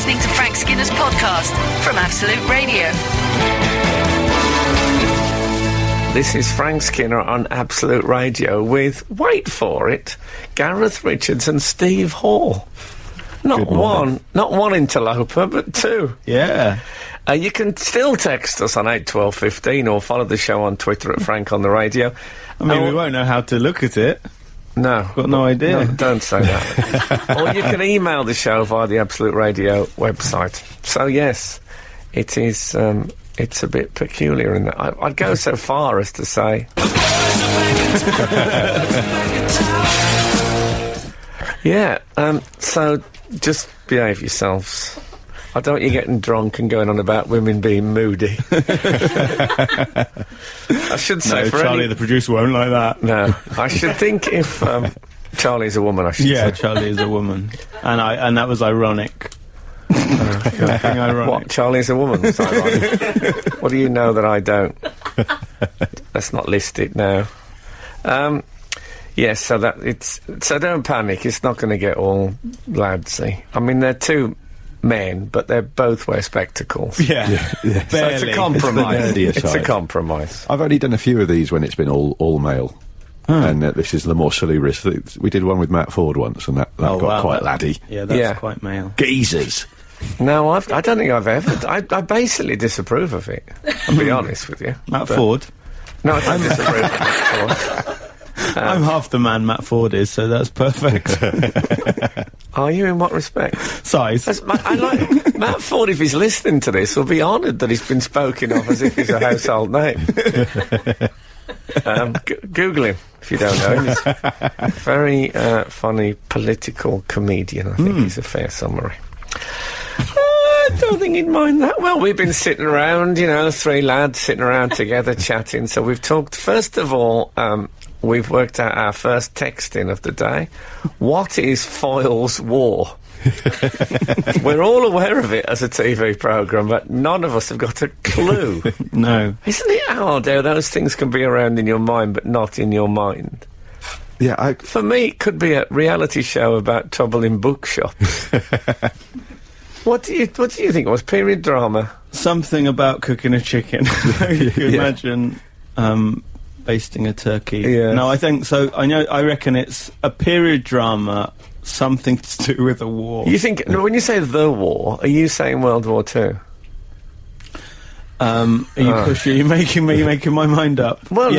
listening to Frank Skinner's podcast from Absolute Radio. This is Frank Skinner on Absolute Radio with, wait for it, Gareth Richards and Steve Hall. Not one interloper, but two. Yeah. You can still text us on 81215 or follow the show on Twitter at Frank on the Radio. I mean, we won't know how to look at it. No. Got no idea. No, don't say that. Or you can email the show via the Absolute Radio website. So, yes, it is... it's a bit peculiar in that. I'd go so far as to say... yeah, so just behave yourselves. I don't want you getting drunk and going on about women being moody. I should say... No, Charlie, the producer, won't like that. No, I should think if... Charlie's a woman, I should say. Yeah, Charlie is a woman. And that was ironic. Ironic. What, Charlie's a woman? That's ironic. What do you know that I don't? Let's not list it now. Yes, so don't panic. It's not going to get all ladsy. I mean, they're two men, but they both wear spectacles. Yeah. So it's a compromise. It's a compromise. I've only done a few of these when it's been all male. And this is the more salubrious. We did one with Matt Ford once, and that got quite laddie. Yeah, that's quite male. Geezers. No, I don't think I've ever... I basically disapprove of it. I'll be honest with you. Matt Ford? No, I don't disapprove of Matt Ford. I'm half the man Matt Ford is, so that's perfect. Are you, in what respect? Size. I like... Matt Ford, if he's listening to this, will be honoured that he's been spoken of as if he's a household name. Google him, if you don't know him. He's a very funny political comedian, I think is a fair summary. I don't think he'd mind that. Well, we've been sitting around, three lads sitting around together chatting, so we've talked, first of all, we've worked out our first texting of the day. What is Foyle's War? We're all aware of it as a TV programme, but none of us have got a clue. No. Isn't it odd how those things can be around in your mind but not in your mind? Yeah, For me, it could be a reality show about trouble in bookshops. What do you think it was? Period drama? Something about cooking a chicken. You can imagine basting a turkey. Yeah. No, I think so. I reckon it's a period drama, something to do with a war. You think, when you say the war, are you saying World War II? Are you pushing? Are you making my mind up? Well,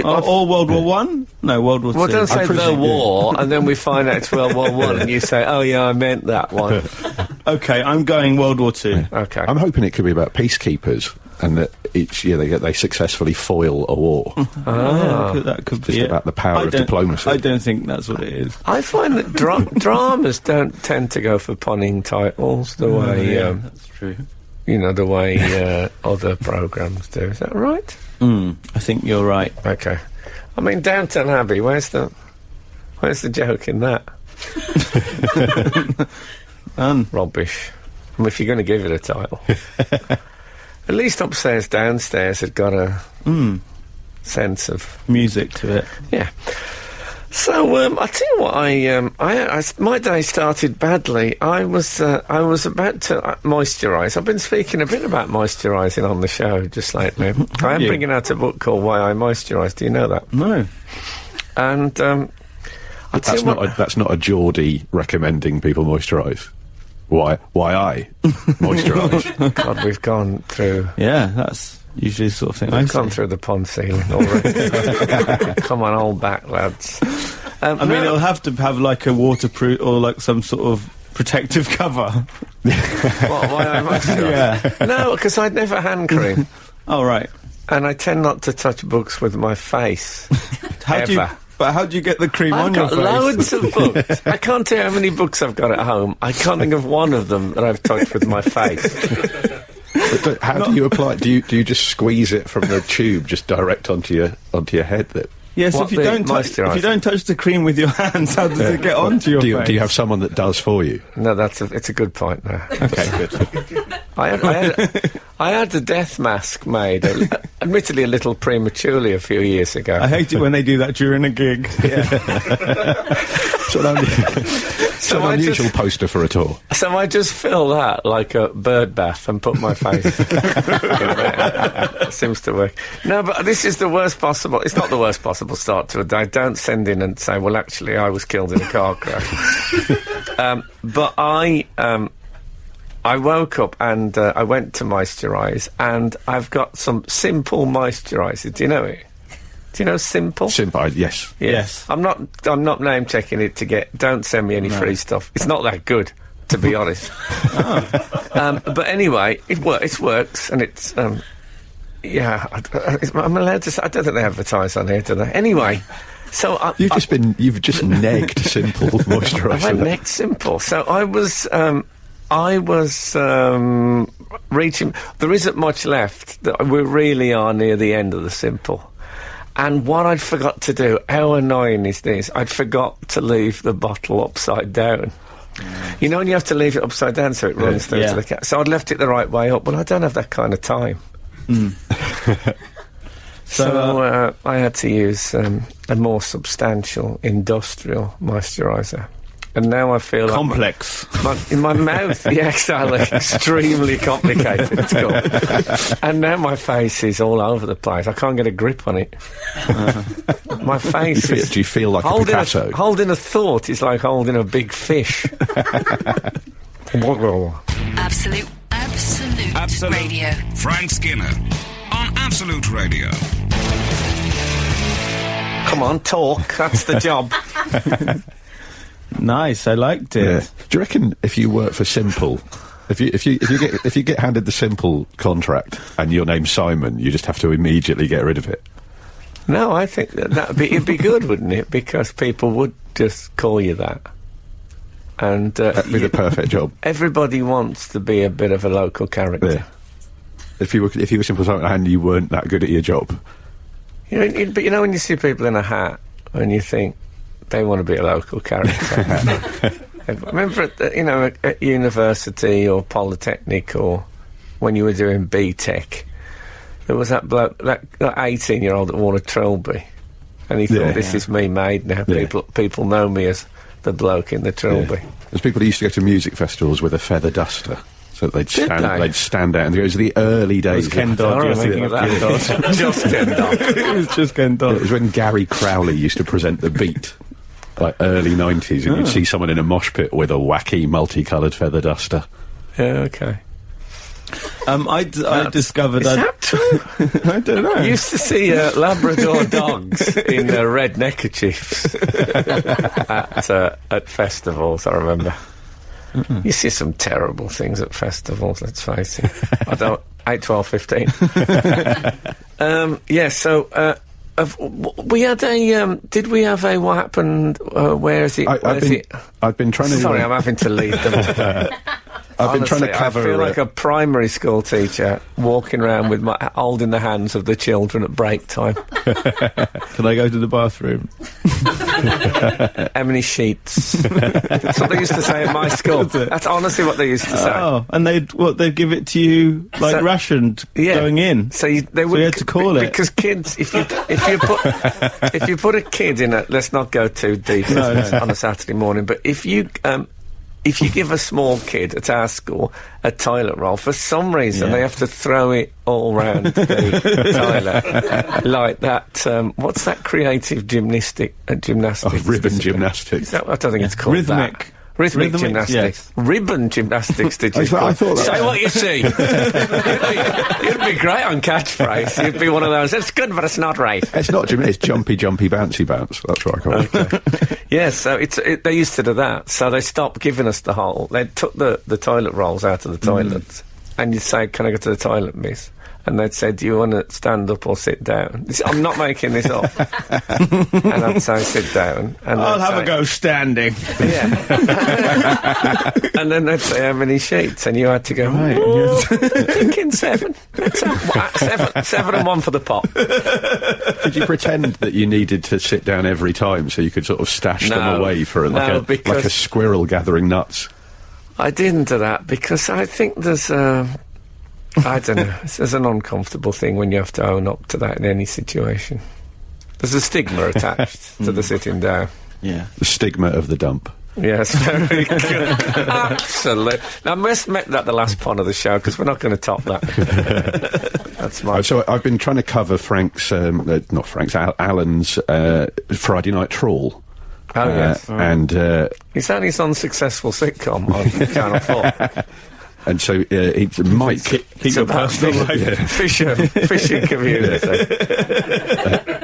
or World War One? No, World War Two. Well, don't say the war, and then we find out it's World War One, and you say, "Oh yeah, I meant that one." Okay, I'm going World War Two. Okay, I'm hoping it could be about peacekeepers, and that each year they successfully foil a war. That could Just be about the power of diplomacy. I don't think that's what it is. I find that dramas don't tend to go for punning titles the way that's true. The way other programmes do. Is that right? I think you're right. Okay. I mean, Downton Abbey, where's the joke in that? Rubbish. I mean, if you're going to give it a title. At least Upstairs, Downstairs had got a sense of... music to it. Yeah. So, I tell you what, my day started badly. I was about to moisturise. I've been speaking a bit about moisturising on the show just lately. I am bringing out a book called Why I Moisturise. Do you know that? No. And that's not a Geordie recommending people moisturise. Why I moisturise? God, we've gone through... Yeah, that's usually the sort of thing We've gone through the pond ceiling already. Come on, hold back, lads. I mean, it'll have to have like a waterproof or like some sort of protective cover. Why I moisturise? Yeah. No, because I'd never hand cream. Oh, right. And I tend not to touch books with my face. Ever. But how do you get the cream on your face? I've got loads of books. I can't tell you how many books I've got at home. I can't think of one of them that I've touched with my face. But how do you apply it? Do you just squeeze it from the tube just direct onto your head? Yes, if you don't touch the cream with your hands, how does it get onto your face? Do you have someone that does for you? No, it's a good point now. Okay, good. I I had the death mask made, admittedly a little prematurely a few years ago. I hate it when they do that during a gig. So an unusual poster for a tour. So I just fill that like a bird bath and put my face in there. It seems to work. No, but this is the worst possible... It's not the worst possible start to a day. Don't send in and say, well, actually, I was killed in a car crash. But I woke up and I went to moisturise, and I've got some Simple moisturiser. Do you know it? Do you know Simple? Simple, yes. Yes. I'm not name checking it to get. Don't send me any free stuff. It's not that good, to be honest. But anyway, it works, and it's yeah. I'm allowed to say. I don't think they advertise on here, do they? Anyway, so you've just negged Simple moisturiser. I went negged Simple. So I was reaching. There isn't much left. We really are near the end of the Simple. And what I'd forgot to do, how annoying is this? I'd forgot to leave the bottle upside down. You know when you have to leave it upside down so it runs through to the cat? So I'd left it the right way up. Well, I don't have that kind of time. So I had to use a more substantial industrial moisturiser. And now I feel complex. In my mouth, yeah, exactly. Extremely complicated, it's called. And now my face is all over the place. I can't get a grip on it. My face is... Do you feel like a Picasso? Holding a thought is like holding a big fish. Absolute Radio. Frank Skinner on Absolute Radio. Come on, talk. That's the job. Nice, I liked it. Yeah. Do you reckon if you work for Simple, if you get handed the Simple contract and your name's Simon, you just have to immediately get rid of it? No, I think it'd be good, wouldn't it? Because people would just call you that, and that'd be the perfect job. Everybody wants to be a bit of a local character. Yeah. If you were Simple Simon and you weren't that good at your job, but you know when you see people in a hat and you think, they want to be a local character. I remember at university or Polytechnic or when you were doing BTEC, there was that bloke, that 18-year-old that wore a trilby, and he thought, this is me made now. Yeah. People know me as the bloke in the trilby. Yeah. There's people who used to go to music festivals with a feather duster. So they'd stand out, and it was the early days. It was Ken Dodd. You're thinking of Ken Dodd. Just Ken Dodd. It was just Ken Dodd. It was when Gary Crowley used to present The Beat, like early 90s, and you'd see someone in a mosh pit with a wacky, multicoloured feather duster. Yeah, okay. I discovered... Is that true? I don't know. I used to see Labrador dogs in red neckerchiefs at festivals, I remember. You see some terrible things at festivals, let's face it. 8, 12, 15. We had a... did we have a... What happened... where is it? I've been trying to... Sorry, I'm having to lead them. I've been trying to cover... I feel like a primary school teacher walking around with holding the hands of the children at break time. Can I go to the bathroom? How many sheets? That's what they used to say at my school. That's honestly what they used to say. Oh, and they'd give it to you like rationed going in. So you had to call it, because kids. If you put a kid in a, let's not go too deep on a Saturday morning, but if you give a small kid at our school a toilet roll, for some reason they have to throw it all round the toilet. Like that, what's that creative gymnastics? Ribbon gymnastics. I don't think it's called Rhythmic. Rhythmic gymnastics. Yes. Ribbon gymnastics, did you? I thought that. Say what you see. You'd be great on catchphrase. You'd be one of those, it's good, but it's not right. It's not gymnastics, it's jumpy, bouncy bounce. That's what I call it. Okay. Yeah, so they used to do that. So they stopped giving us the whole... They took the toilet rolls out of the toilets, and you'd say, can I go to the toilet, miss? And they'd say, do you want to stand up or sit down? I'm not making this up. And I'd say, sit down. And I'll have a go standing. Yeah. And then they'd say, how many sheets? And you had to go, thinking 7. Let's have 7 and 1 for the pot. Did you pretend that you needed to sit down every time so you could sort of stash them away for like a squirrel gathering nuts? I didn't do that because I think there's I don't know. It's an uncomfortable thing when you have to own up to that in any situation. There's a stigma attached to the sitting down. Yeah. The stigma of the dump. Yes, very good. Absolutely. Now, I must make that the last part of the show, because we're not going to top that. That's my... So I've been trying to cover Alan's Friday Night Trawl. Oh, yes. And... It's only his unsuccessful sitcom on Channel 4. And so it's Mike. Keep your personal life. Fishing community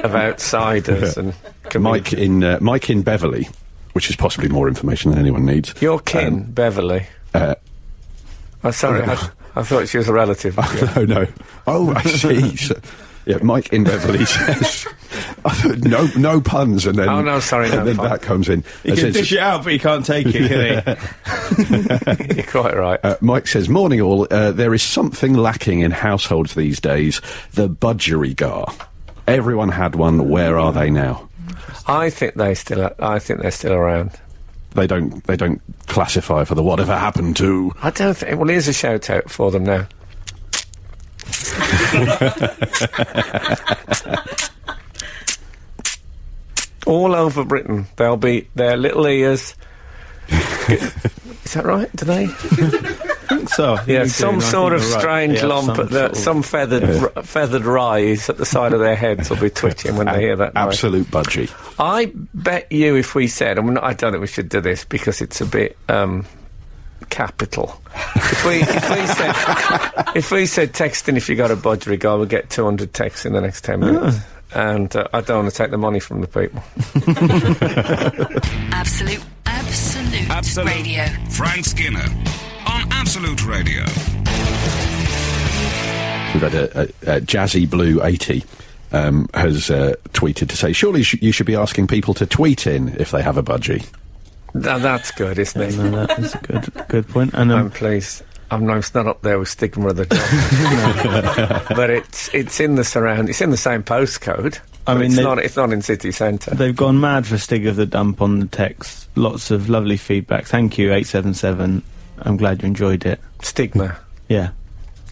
of outsiders and community. Mike in Beverley, which is possibly more information than anyone needs. Your kin, Beverley. Sorry, I thought she was a relative. No. Oh, I see. So, yeah, Mike in Beverley says no puns, and then then that comes in. You can dish it out, but you can't take it, can he? You're quite right. Mike says, "Morning all. There is something lacking in households these days: the budgerigar. Everyone had one. Where are they now?" I think they're still around. They don't classify for the whatever happened to. I don't think. Well, here's a shout out for them now. All over Britain, their little ears. Is that right? Do they? I think so. Yeah, some sort of strange lump, some feathered rise at the side of their heads will be twitching when they hear that noise. Absolute budgie. I bet you if we said, I don't think we should do this because it's a bit capital. If we said texting if you got a budgerigar, we'll get 200 texts in the next 10 minutes. And I don't want to take the money from the people. Absolute Radio. Frank Skinner on Absolute Radio. We've had a Jazzy Blue 80 has tweeted to say, surely you should be asking people to tweet in if they have a budgie. That's good, isn't it? No, that is a good point. And I'm pleased. It's not up there with stigma of the dog. But it's in the surround. It's in the same postcode. It's not in city centre. They've gone mad for Stig of the Dump on the text. Lots of lovely feedback. Thank you, 877. I'm glad you enjoyed it. Stigma. Yeah.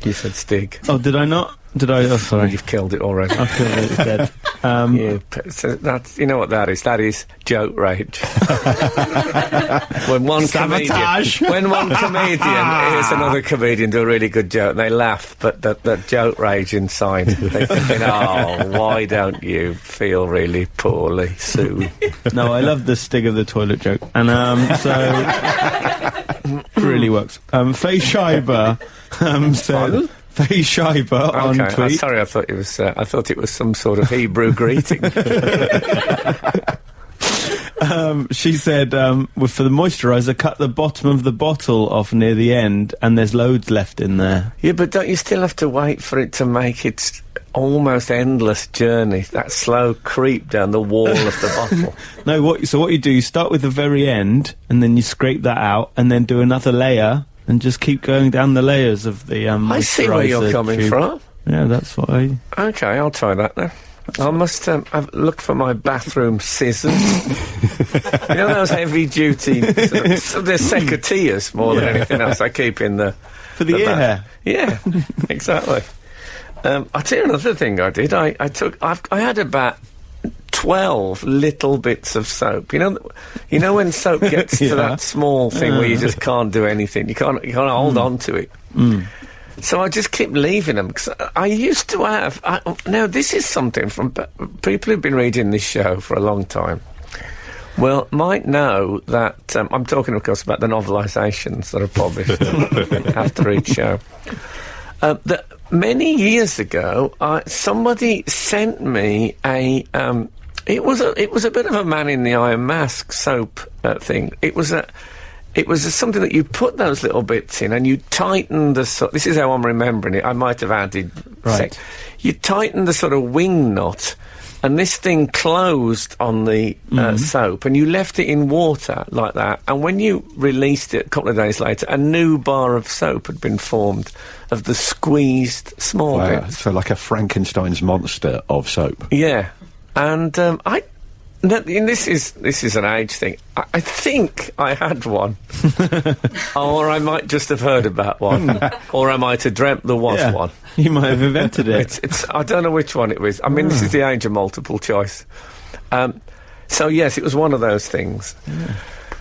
You said Stig. Oh, did I not? Did I? Oh, sorry. You've killed it already. I've killed it, it's dead. So you know what that is? That is joke rage. when one comedian hears another comedian do a really good joke, and they laugh, but that joke rage inside, they're thinking, why don't you feel really poorly, Sue? No, I love the Stig of the toilet joke, and so really works. Faye Schreiber said. Faye Schreiber on tweet. Sorry, I thought it was some sort of Hebrew greeting. She said, for the moisturiser, cut the bottom of the bottle off near the end, and there's loads left in there. Yeah, but don't you still have to wait for it to make its almost endless journey, that slow creep down the wall of the bottle? No, what you do, you start with the very end, and then you scrape that out, and then do another layer, and just keep going down the layers of the moisturiser. I see where you're coming from. Yeah, that's what I... Okay, I'll try that then. I must look for my bathroom scissors. You know those heavy-duty... they're secateurs more than anything else I keep in the... For the ear hair? Yeah, exactly. I'll tell you another thing I did. I had about 12 little bits of soap. You know when soap gets to that small thing where you just can't do anything. You can't hold on to it. So I just keep leaving them, because I used to have... now, this is something from people who've been reading this show for a long time. Well, might know that... I'm talking, of course, about the novelisations that are published after each show. That many years ago, somebody sent me a... It was a bit of a Man in the Iron Mask soap thing. It was something that you put those little bits in and you tighten the... this is how I'm remembering it. I might have added... Right. You tighten the sort of wing knot, and this thing closed on the soap, and you left it in water like that, and when you released it a couple of days later, a new bar of soap had been formed of the squeezed small bits. So like a Frankenstein's monster of soap. Yeah. And No, and this is an age thing. I think I had one, or I might just have heard about one, or I might have dreamt there was one. You might have invented it. It's I don't know which one it was. I mean, this is the age of multiple choice. So yes, it was one of those things. Yeah.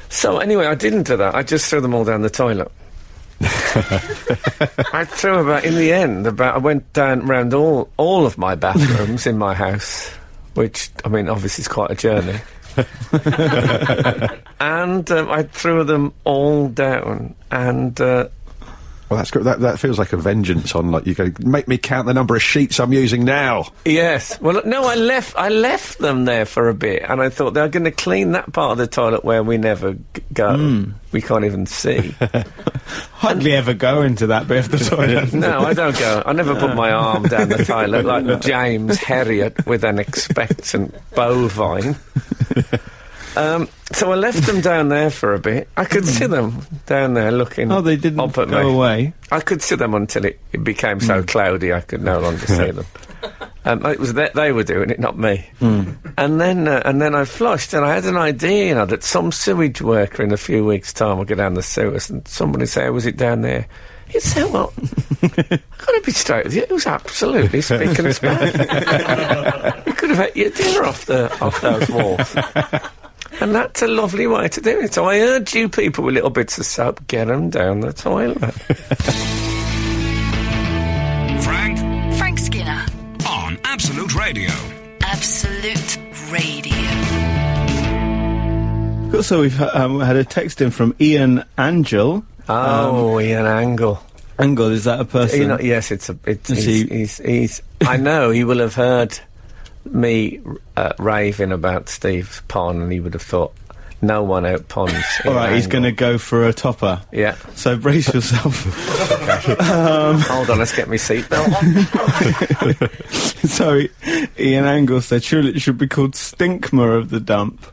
So anyway, I didn't do that. I just threw them all down the toilet. I threw I went down round all of my bathrooms in my house, which, I mean, obviously is quite a journey. And I threw them all down, and... well, that's good. That feels like a vengeance on, like, you go, make me count the number of sheets I'm using now. Yes. Well, no, I left them there for a bit, and I thought they're going to clean that part of the toilet where we never go. We can't even see. Hardly ever go into that bit of the toilet. No, I don't go. I never put my arm down the toilet like James Herriot with an expectant bovine. So I left them down there for a bit. I could see them down there looking. Oh, they didn't up at go me. Away. I could see them until it became so cloudy I could no longer see them. It was they were doing it, not me. And then I flushed, and I had an idea, that some sewage worker in a few weeks' time will go down the sewers, and somebody say, "Was it down there?" He'd say, "Well, I've got to be straight with you. It was absolutely spick and span. You could have had your dinner off those walls." And that's a lovely way to do it. So I urge you people with little bits of soap, get them down the toilet. Frank Skinner. On Absolute Radio. Absolute Radio. Also, we've had a text in from Ian Angel. Ian Angle. Angle, is that a person? Yes, he's I know he will have heard me raving about Steve's pond, and he would have thought no one out ponds. All right, he's going to go for a topper. Yeah. So brace yourself. Hold on, let's get my seatbelt on. So Ian Angle said, surely it should be called Stinkmer of the Dump.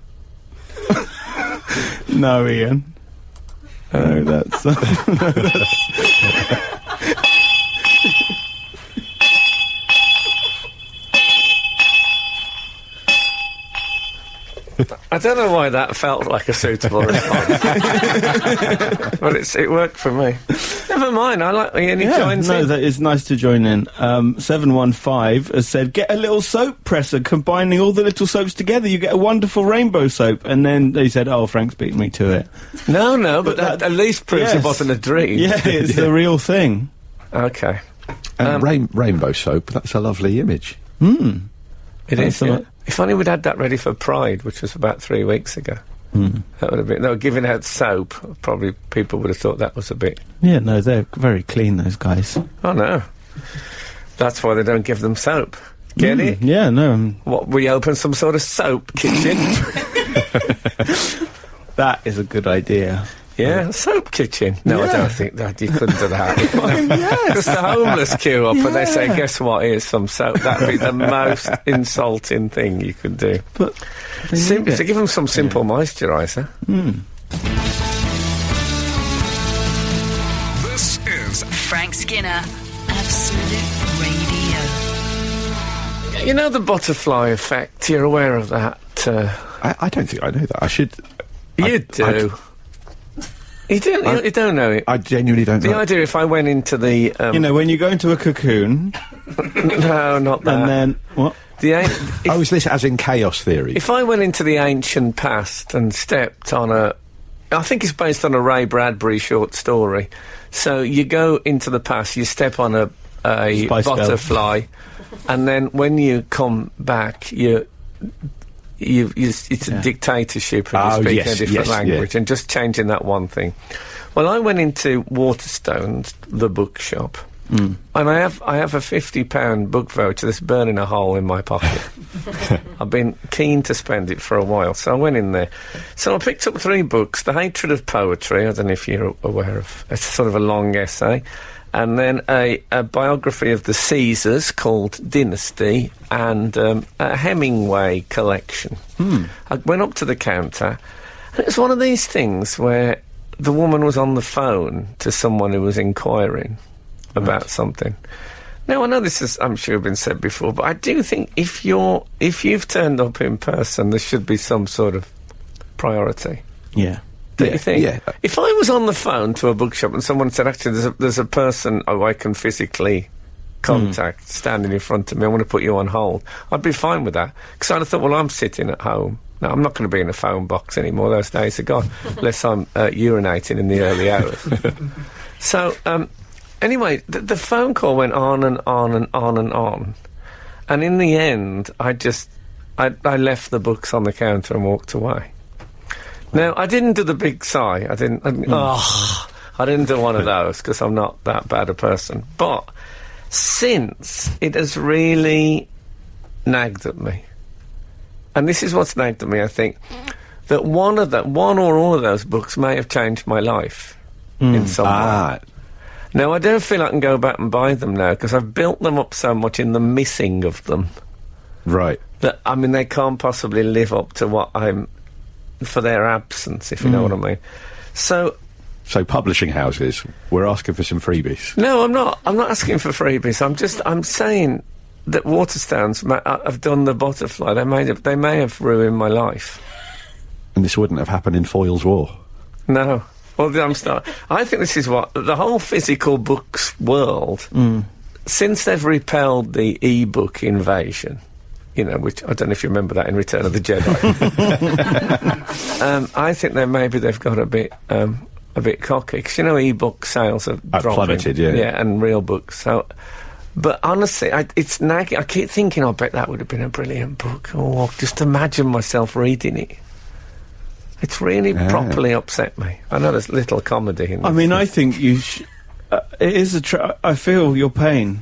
No, Ian. No, that's... I don't know why that felt like a suitable response. But it worked for me. Never mind, I like Ian, he joins in. That is nice to join in. 715 has said, get a little soap presser, combining all the little soaps together, you get a wonderful rainbow soap. And then they said, oh, Frank's beat me to it. No, but that at least proves it wasn't a dream. Yeah, it's the real thing. Okay. And rainbow soap, that's a lovely image. It is, yeah. If only we'd had that ready for Pride, which was about 3 weeks ago. That would have been... They were giving out soap. Probably people would have thought that was a bit... Yeah, no, they're very clean, those guys. Oh, no. That's why they don't give them soap. Get it? Yeah, no. What, we open some sort of soap kitchen? That is a good idea. Yeah, soap kitchen. No, I don't think that you couldn't do that. Yes. Because the homeless queue up and they say, guess what, here's some soap. That'd be the most insulting thing you could do. But so give them some simple moisturiser. This is Frank Skinner. Absolute Radio. You know the butterfly effect? You're aware of that? I don't think I know that. I should... You do. You don't know it. I genuinely don't know. The idea, if I went into the... you know, when you go into a cocoon... No, not that. And then... What? Is this as in chaos theory? If I went into the ancient past and stepped on a... I think it's based on a Ray Bradbury short story. So you go into the past, you step on a butterfly, and then when you come back, it's a dictatorship, and you speak a different language, and just changing that one thing. Well, I went into Waterstones, the bookshop, and I have a £50 book voucher that's burning a hole in my pocket. I've been keen to spend it for a while, so I went in there. So I picked up 3 books: The Hatred of Poetry, I don't know if you're aware of, it's sort of a long essay, and then a biography of the Caesars called Dynasty, and a Hemingway collection. I went up to the counter, and it was one of these things where the woman was on the phone to someone who was inquiring about something, Now, I know this has, I'm sure, been said before, but I do think if you've turned up in person, there should be some sort of priority. Yeah. Don't you think? Yeah. If I was on the phone to a bookshop and someone said, actually, there's a person I can physically contact standing in front of me, I want to put you on hold, I'd be fine with that. Because I'd have thought, well, I'm sitting at home. Now, I'm not going to be in a phone box anymore. Those days are gone, unless I'm urinating in the early hours. So, anyway, the phone call went on and on and on and on. And in the end, I left the books on the counter and walked away. Now, I didn't do the big sigh. I didn't do one of those, because I'm not that bad a person. But since, it has really nagged at me. And this is what's nagged at me, I think, that one or all of those books may have changed my life in some way. Now, I don't feel I can go back and buy them now, because I've built them up so much in the missing of them. Right. That, I mean, they can't possibly live up to what I'm... for their absence, if you know what I mean. So publishing houses, we're asking for some freebies. No, I'm not asking for freebies. I'm saying that Waterstones have done the butterfly. They may have ruined my life. And this wouldn't have happened in Foyle's War. No. Well, I think this is what the whole physical books world, since they've repelled the e-book invasion, you know, which I don't know if you remember that in Return of the Jedi. I think they've got a bit cocky, because, you know, e-book sales have dropped, plummeted, yeah, and real books. So, but honestly, it's nagging. I keep thinking, I bet that would have been a brilliant book. Oh, just imagine myself reading it. It's really properly upset me. I know there's little comedy in this. I mean, I think you it is I feel your pain.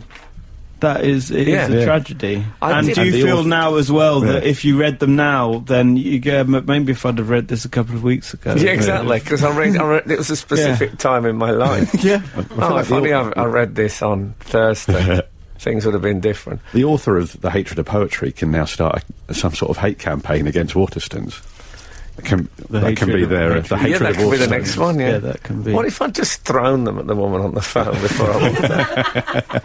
That is, it is a tragedy. And do you feel now as well that if you read them now, then you go, maybe if I'd have read this a couple of weeks ago. Yeah, exactly, because I read it was a specific time in my life. Yeah. If only I read this on Thursday, things would have been different. The author of The Hatred of Poetry can now start some sort of hate campaign against Waterstones. That can be their the hatred that of could be the Waterstones. next one, yeah. Yeah, that can be. What if I'd just thrown them at the woman on the phone before I walked out?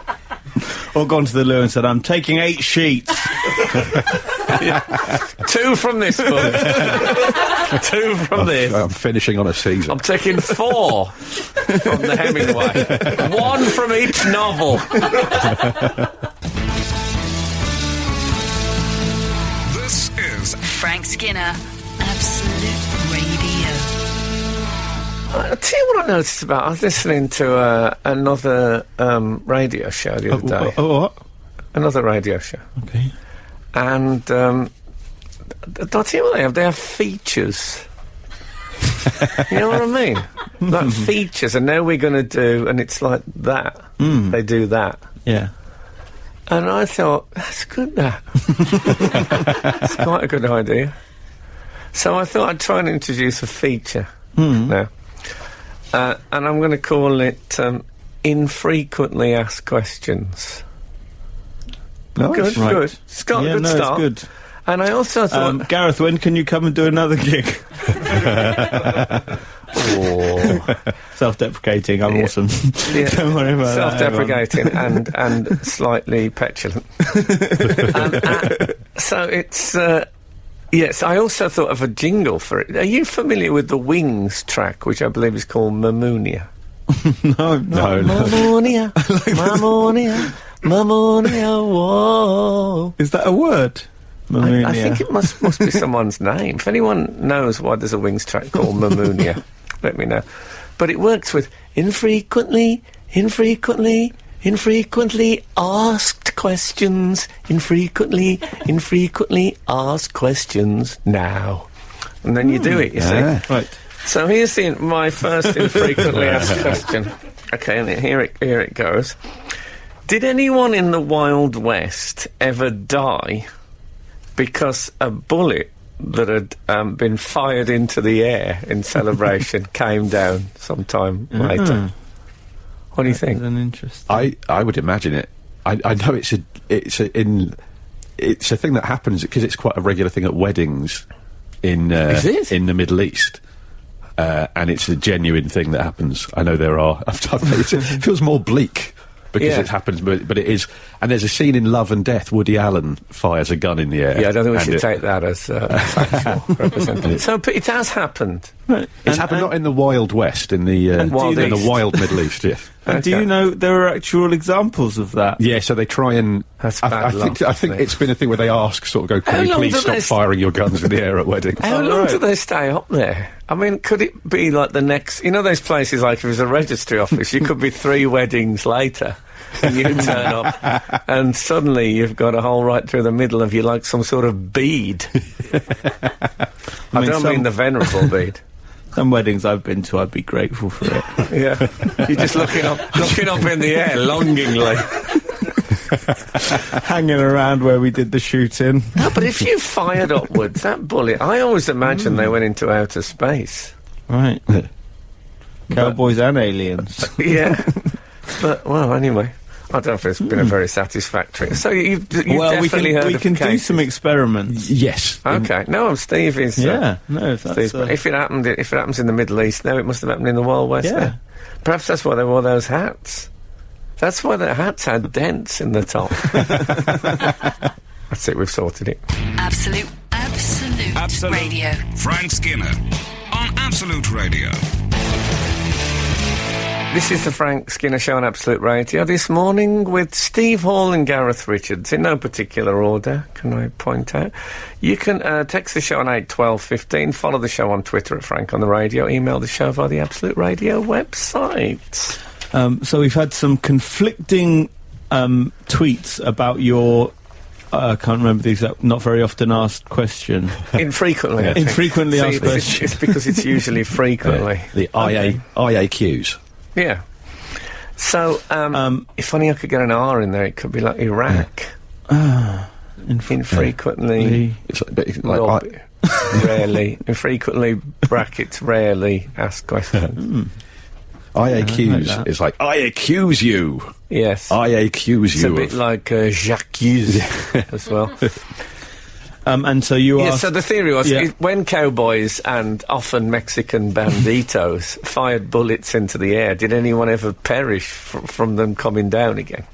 Or gone to the loo and said, I'm taking 8 sheets. 2 from this book. 2 from this. I'm finishing on a Caesar. I'm taking 4 from the Hemingway. 1 from each novel. This is Frank Skinner, Absolute Radio. I'll tell you what I noticed about. I was listening to another radio show the other day. What? Another radio show. Okay. And I'll tell you what they have. They have features. You know what I mean? Like features, and now we're going to do, and it's like that. They do that. Yeah. And I thought, that's good, that. It's quite a good idea. So I thought I'd try and introduce a feature now. And I'm going to call it Infrequently Asked Questions. Nice. Good, Right. good. It's got a good start. It's good. And I also thought... Gareth, when can you come and do another gig? Self-deprecating, I'm awesome. Yeah. Don't worry about Self-deprecating and slightly petulant. So it's... yes, I also thought of a jingle for it. Are you familiar with the Wings track, which I believe is called Mammonia? No. Mammonia, Mammonia, Mammonia, whoa. Is that a word? I think it must be someone's name. If anyone knows why there's a Wings track called Mammonia, let me know. But it works with infrequently asked questions, infrequently asked questions now. And then you do it, you see. Right. So here's my first infrequently asked question. Okay, and here it goes. Did anyone in the Wild West ever die because a bullet that had been fired into the air in celebration came down sometime later? What do you think? An interest. I would imagine it. I know it's a thing that happens because it's quite a regular thing at weddings in the Middle East. And it's a genuine thing that happens. I know there are. It feels more bleak because it happens, but it is. And there's a scene in Love and Death. Woody Allen fires a gun in the air. Yeah, I don't think we should take that as factual representation. So it has happened. Right. It's happened not in the Wild West, in the wild Middle East. Yeah. And do you know there are actual examples of that? Yeah, so they try and... That's bad luck, I think it's been a thing where they ask, sort of go, can you please stop firing your guns in the air at weddings? How long do they stay up there? I mean, could it be like the next... You know those places, like if it was a registry office, you could be 3 weddings later, and you turn up, and suddenly you've got a hole right through the middle of you, like some sort of bead. I don't mean the venerable bead. Some weddings I've been to, I'd be grateful for it. Yeah, you're just looking up in the air longingly, hanging around where we did the shooting. No, but if you fired upwards, that bullet, I always imagined they went into outer space. Right, cowboys and aliens. Yeah, but well, anyway. I don't know if it's been a very satisfactory. So you've definitely heard of we can cases. do some experiments. Yes. Okay. No, Steve is. If it happens in the Middle East, now it must have happened in the Wild West. Yeah. Then. Perhaps that's why they wore those hats. That's why the hats had dents in the top. That's it. We've sorted it. Absolute Radio. Frank Skinner on Absolute Radio. This is the Frank Skinner Show on Absolute Radio. This morning with Steve Hall and Gareth Richards, in no particular order, can I point out. You can text the show on 81215, follow the show on Twitter at Frank on the Radio, email the show via the Absolute Radio website. So we've had some conflicting tweets about your... I can't remember the exact, not very often asked question. Infrequently, I think. Infrequently asked question. It's because it's usually frequently. Yeah. The IAQs. Yeah. So, if only I could get an R in there, it could be like Iraq. Infrequently. Rarely. Infrequently, brackets, rarely asked questions. IAQs. It's like, I accuse you. Yes. I accuse you. It's a bit like j'accuse as well. And so you asked... so the theory was, when cowboys and often Mexican banditos fired bullets into the air, did anyone ever perish from them coming down again?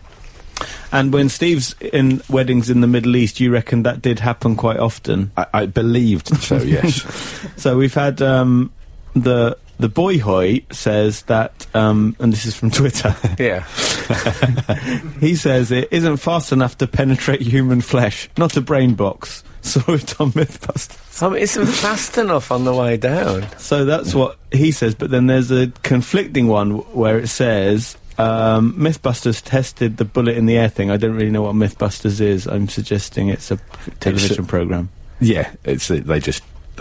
And when Steve's in weddings in the Middle East, you reckon that did happen quite often? I believed so, yes. So we've had the boy hoy says that, and this is from Twitter. Yeah. He says it isn't fast enough to penetrate human flesh, not a brain box. Saw it on Mythbusters. I mean, it isn't fast enough on the way down. So that's what he says, but then there's a conflicting one where it says Mythbusters tested the bullet in the air thing. I don't really know what Mythbusters is. I'm suggesting it's a television programme. Yeah, they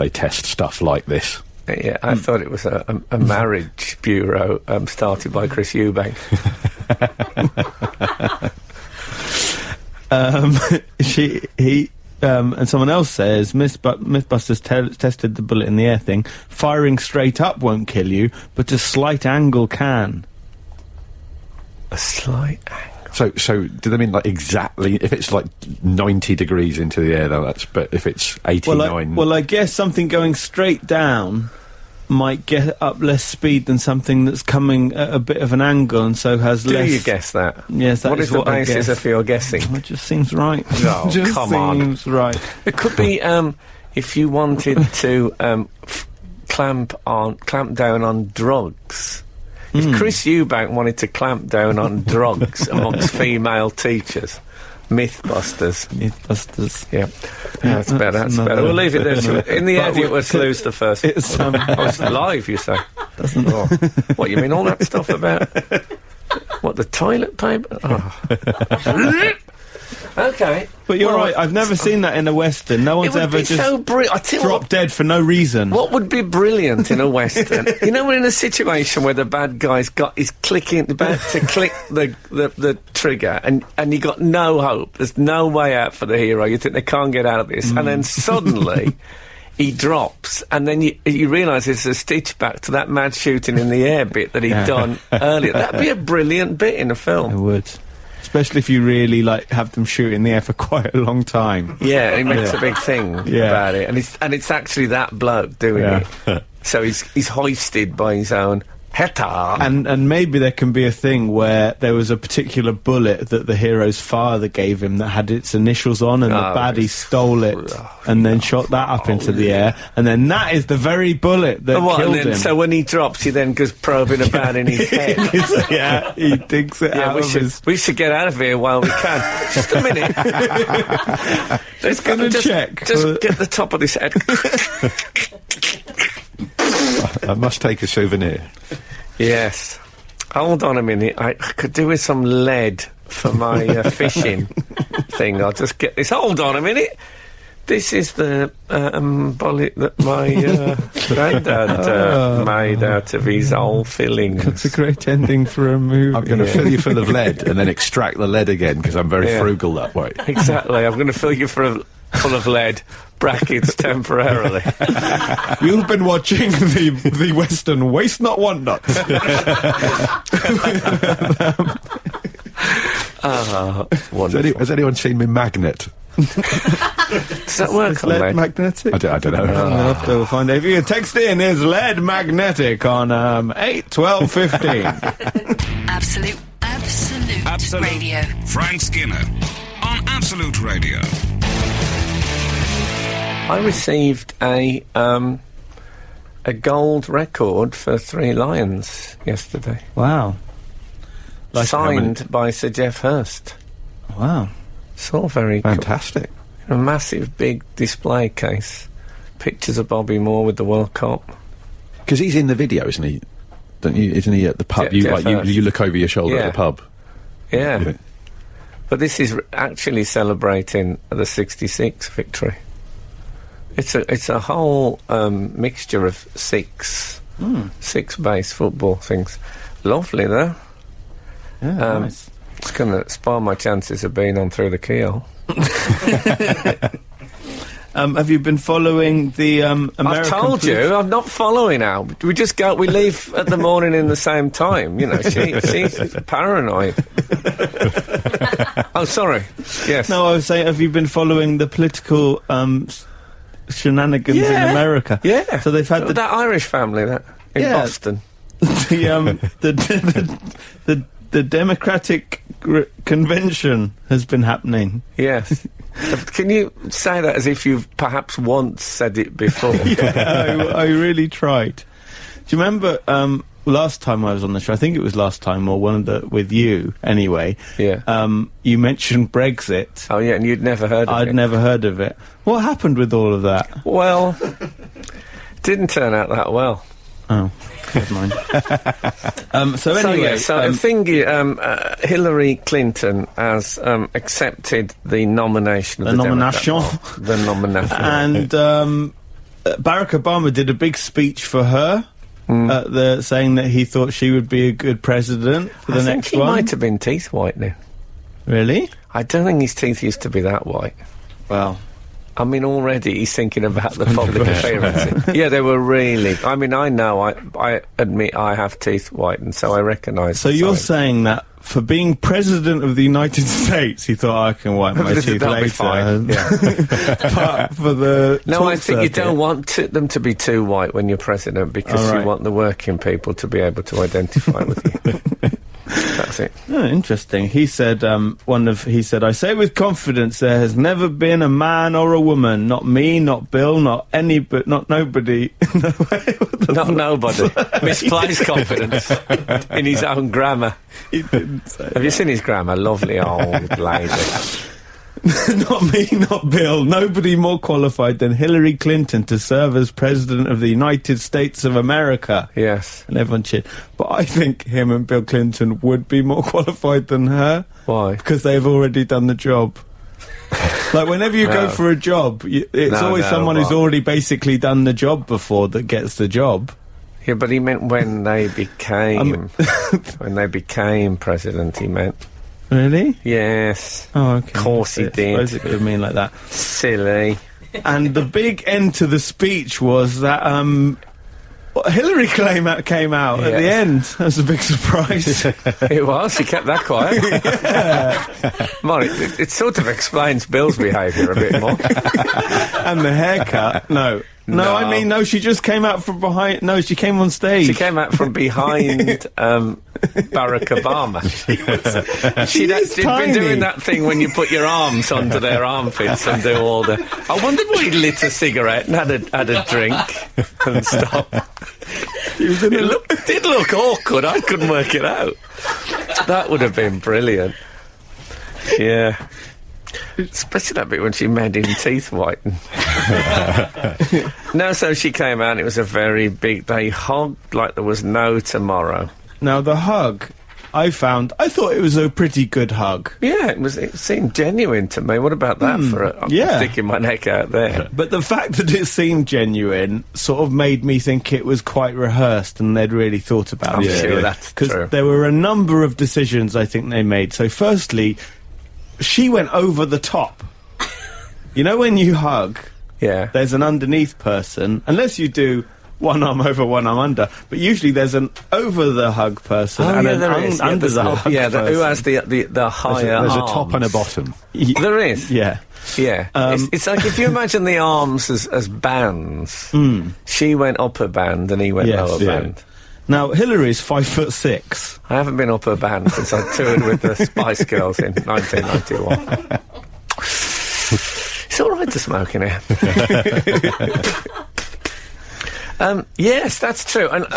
test stuff like this. Yeah, I thought it was a marriage bureau started by Chris Eubank. And someone else says Mythbusters tested the bullet in the air thing. Firing straight up won't kill you, but a slight angle can. A slight angle. So do they mean like exactly if it's like 90 degrees into the air? Though but if it's 89, well, I guess something going straight down might get up less speed than something that's coming at a bit of an angle and so has less... Do you guess that? Yes, that what is the basis of your guessing? It just seems right. No, come on. Seems right. It could be if you wanted to clamp down on drugs. If Chris Eubank wanted to clamp down on drugs amongst female teachers, Mythbusters. Yeah. That's better. We'll leave it there. In the end, let's lose the first. It's live, you say? Doesn't. Oh. What, you mean all that stuff about... What, the toilet paper? Oh. Okay. But you're right, I've never seen that in a Western. No one's ever just dropped dead for no reason. What would be brilliant in a Western? You know, we're in a situation where the bad guy's is about to click the trigger and you got no hope. There's no way out for the hero. You think they can't get out of this. And then suddenly... he drops, and then you realise it's a stitch back to that mad shooting in the air bit that he'd done earlier. That'd be a brilliant bit in a film. It would. Especially if you really, have them shoot in the air for quite a long time. Yeah, he makes a big thing about it. And it's actually that bloke doing it. So he's hoisted by his own Heta. And maybe there can be a thing where there was a particular bullet that the hero's father gave him that had its initials on, and the baddie stole it and then shot that up into the air, and then that is the very bullet that killed him. So when he drops, he then goes probing about in his head. Yeah, he digs it out of his... We should get out of here while we can. Just a minute. Just going to check. Just get the top of this head. I must take a souvenir. Yes. Hold on a minute. I could do with some lead for my fishing thing. I'll just get this. Hold on a minute. This is the bullet that my granddad made out of his old fillings. That's a great ending for a movie. I'm going to fill you full of lead and then extract the lead again, because I'm very frugal that way. Exactly. I'm going to fill you full of lead, brackets temporarily. You've been watching the Western Waste Not Want Not. Wonderful. Has anyone seen me magnet? Does that work on lead magnetic? I don't know. I'll have to find out. If you text in, is lead magnetic on 8 12 15. Absolute Radio. Frank Skinner on Absolute Radio. I received a gold record for Three Lions yesterday. Wow. Signed by Sir Geoff Hurst. Wow. It's all very fantastic. Cool. A massive big display case. Pictures of Bobby Moore with the World Cup. Because he's in the video, isn't he? Isn't he at the pub? You look over your shoulder at the pub. Yeah. But this is actually celebrating the 66 victory. It's a whole mixture of six base football things. Lovely though. Yeah, nice. It's going to spoil my chances of being on Through the Keyhole. Have you been following the American... I've told you, I'm not following now. We leave at the morning in the same time. You know, she's paranoid. Oh, sorry. Yes. No, I was saying, have you been following the political shenanigans in America? Yeah. So they've had that Irish family in Boston. The Democratic Convention has been happening. Yes. Can you say that as if you've perhaps once said it before? Yeah, I really tried. Do you remember last time I was on the show? I think it was last time, or with you anyway. Yeah. You mentioned Brexit. Oh yeah, and you'd never heard of it. I'd never heard of it. What happened with all of that? Well, didn't turn out that well. Oh, never mind. So anyway, Hillary Clinton has accepted the nomination of the nomination. The nomination. And Barack Obama did a big speech for her, saying that he thought she would be a good president for the next one. He might have been teeth whitening. Really? I don't think his teeth used to be that white. Well, I mean, already he's thinking about the public appearance. Yeah, they were really... I mean, I know, I admit I have teeth whitened, so I recognise... So you're saying that for being President of the United States, he thought, I can whiten my teeth later. Be fine. Yeah. But for the... No, I think you don't want them to be too white when you're President, because you want the working people to be able to identify with you. That's it. Oh, interesting. He said, I say with confidence, there has never been a man or a woman, not me, not Bill, not nobody. Not nobody. Misplaced confidence in his own grammar. He didn't say Have you seen his grammar? Lovely old lady. Not me, not Bill. Nobody more qualified than Hillary Clinton to serve as President of the United States of America. Yes. And everyone cheered. But I think him and Bill Clinton would be more qualified than her. Why? Because they've already done the job. Like, whenever you go for a job, it's always someone who's already basically done the job before that gets the job. Yeah, but he meant when they became... when they became president, he meant... Really? Yes. Oh, okay. Of course he did. I suppose it could mean like that. Silly. And the big end to the speech was that Hillary came out at the end. That was a big surprise. It was. He kept that quiet. Well, it sort of explains Bill's behaviour a bit more. And the haircut. No. No, I mean, no, she just came out from behind... No, she came on stage. She came out from behind Barack Obama. She'd been doing that thing when you put your arms under their armpits and do all the... I wondered why he lit a cigarette and had a drink and stopped. It did look awkward. I couldn't work it out. That would have been brilliant. Yeah. Especially that bit when she made him teeth whiten. No, so she came out and it was a very big... They hugged like there was no tomorrow. Now, the hug, I thought it was a pretty good hug. Yeah, it seemed genuine to me. What about that I'm sticking my neck out there. But the fact that it seemed genuine sort of made me think it was quite rehearsed and they'd really thought about it. I'm sure that's true. Because there were a number of decisions I think they made. So firstly... She went over the top. You know when you hug, there's an underneath person, unless you do one arm over, one arm under, but usually there's an over the hug person and an under the hug person. Who has the higher There's arms. a top and a bottom. There is? Yeah. Yeah. It's like if you imagine the arms as bands, she went upper band and he went lower band. Now, Hillary's 5'6". I haven't been up her band since I toured with the Spice Girls in 1991. It's all right to smoke in here. Yes, that's true. And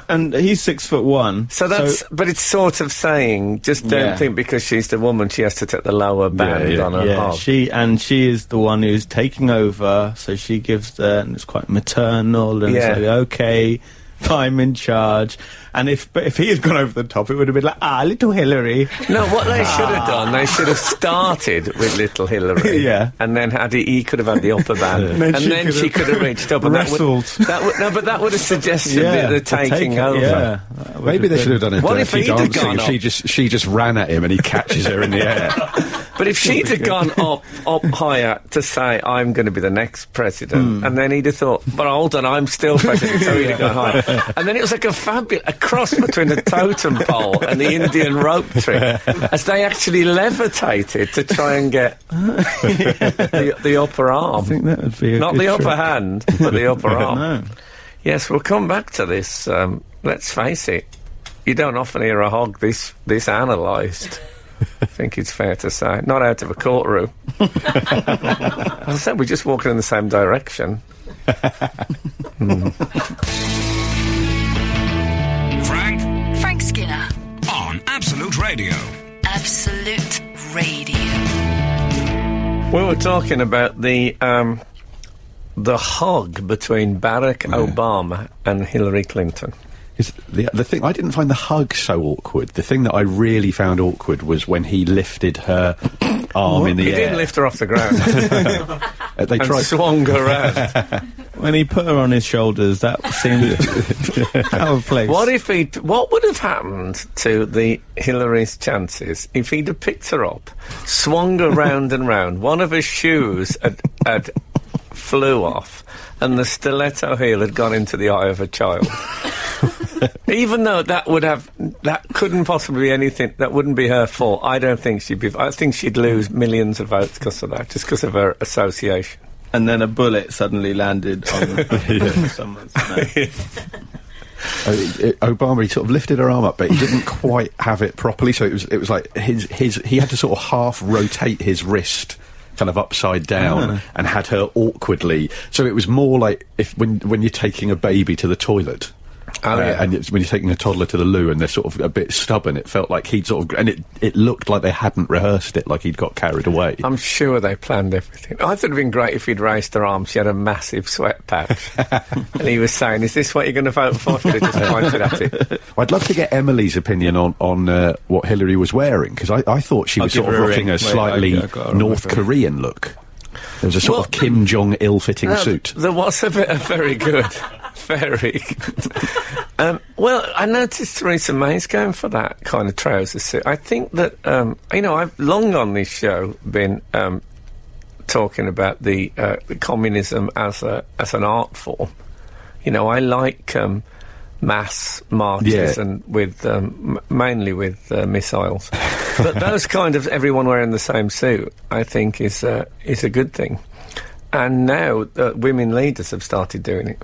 and he's 6'1". So but it's sort of saying, just don't think because she's the woman she has to take the lower band on her hog. She is the one who's taking over, so she gives and it's quite maternal and it's like, okay, I'm in charge. And if he had gone over the top, it would have been like, little Hillary. No, what they should have done, they should have started with little Hillary. And then he could have had the upper band. And then she could have reached up. And wrestled. But that would have suggested the taking over. Yeah. Maybe they should have done a what dirty if he'd have gone dancing. She just ran at him and he catches her in the air. But if she'd have gone up higher to say, I'm going to be the next president, and then he'd have thought, but hold on, I'm still president, so he'd have gone higher. And then it was like a cross between a totem pole and the Indian rope trick, as they actually levitated to try and get the upper arm. I think that would be not the upper hand, but the upper arm. No. Yes, we'll come back to this. Let's face it, you don't often hear a hog this analysed. I think it's fair to say. Not out of a courtroom. As I said, we're just walking in the same direction. Frank Skinner. On Absolute Radio. Absolute Radio. We were talking about the hug between Barack Obama and Hillary Clinton. The thing, I didn't find the hug so awkward. The thing that I really found awkward was when he lifted her arm in the air. He didn't lift her off the ground. They tried swung her around. When he put her on his shoulders, that seemed out of place. What would have happened to the Hillary's chances if he'd have picked her up, swung her round and round, one of her shoes had flew off, and the stiletto heel had gone into the eye of a child? Even though that couldn't possibly be anything, that wouldn't be her fault. I think she'd lose millions of votes because of that, just because of her association. And then a bullet suddenly landed on someone's mouth. Obama, he sort of lifted her arm up, but he didn't quite have it properly, so it was like he had to sort of half rotate his wrist kind of upside down and had her awkwardly. So it was more like when you're taking a baby to the toilet. And when you're taking a toddler to the loo and they're sort of a bit stubborn, it felt like he'd sort of... And it looked like they hadn't rehearsed it, like he'd got carried away. I'm sure they planned everything. I thought it would have been great if he'd raised her arm. She had a massive sweat patch. And he was saying, is this what you're going to vote for? Should have just pointed at it. Well, I'd love to get Emily's opinion on what Hillary was wearing, because I thought she was sort of rocking a slightly North Korean look. There was a sort of Kim Jong ill-fitting suit. There was a bit of very good. Very good. Well, I noticed Theresa May's going for that kind of trouser suit. I think that, I've long on this show been talking about the communism as an art form. You know, I like mass marches and with mainly with missiles. But those kind of everyone wearing the same suit, I think, is a good thing. And now women leaders have started doing it.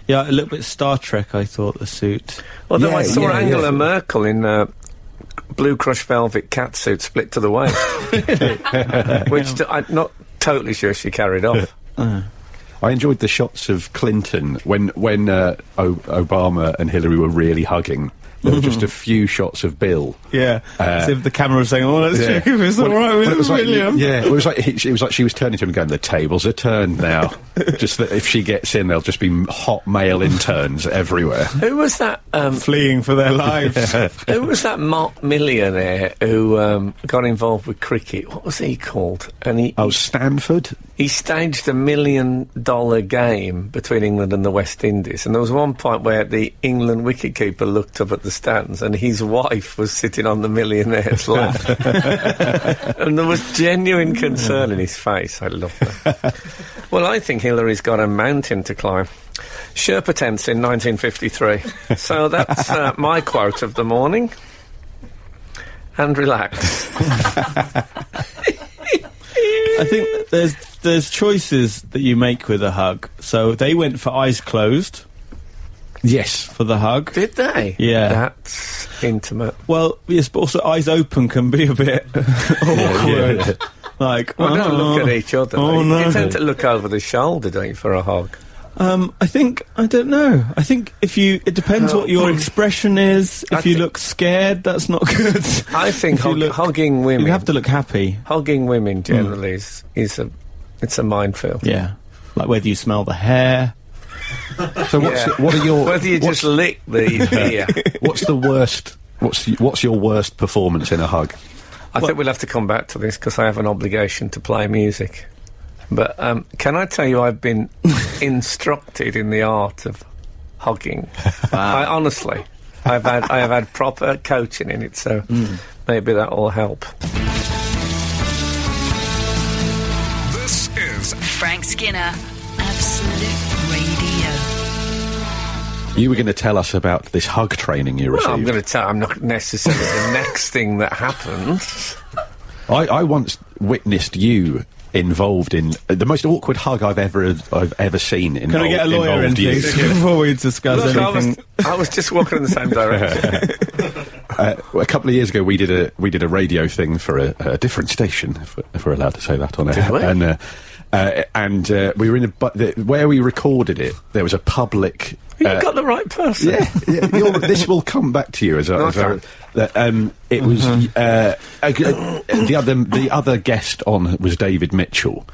Yeah, a little bit Star Trek, I thought, the suit. Although I saw Angela Merkel in blue crushed velvet catsuit split to the waist. Which I'm not totally sure she carried off. I enjoyed the shots of Clinton when Obama and Hillary were really hugging. There were just a few shots of Bill. Yeah, as if the camera was saying, "Oh, let's check if it's all right with William." It was like she was turning to him and going, "The tables are turned now." Just that if she gets in, there'll just be hot male interns everywhere. Who was that? Fleeing for their lives. Who was that millionaire who got involved with cricket? What was he called? And Stanford. He staged $1 million game between England and the West Indies, and there was one point where the England wicketkeeper looked up at the stands and his wife was sitting on the millionaire's lap. And there was genuine concern in his face. I love that. Well, I think Hillary's got a mountain to climb. Sherpa tents in 1953. So that's my quote of the morning. And relax. I think there's choices that you make with a hug. So they went for eyes closed. Yes. For the hug. Did they? Yeah. That's intimate. Well, yes, but also eyes open can be a bit awkward. Yeah. Like, don't look at each other. Oh, no. You tend to look over the shoulder, don't you, for a hug? I don't know. I think it depends what your expression is. If you look scared, that's not good. I think hugging women... You have to look happy. Hugging women generally is a minefield. Yeah. Like whether you smell the hair... So what are your... Whether you just lick the ear. What's the worst... What's your worst performance in a hug? I think we'll have to come back to this because I have an obligation to play music. But can I tell you I've been instructed in the art of hugging. Wow. Honestly. I have had proper coaching in it, so maybe that will help. This is Frank Skinner, Absolute Radio. You were going to tell us about this hug training you received. I'm going to tell. I'm not necessarily the next thing that happens. I once witnessed you involved in the most awkward hug I've ever seen. Can I get a lawyer in, please, before we discuss anything? I was just walking in the same direction. A couple of years ago, we did a radio thing for a different station, if we're allowed to say that on air. And we were in where we recorded it. There was a public. You got the right person. Yeah, this will come back to you as it was the other guest on was David Mitchell.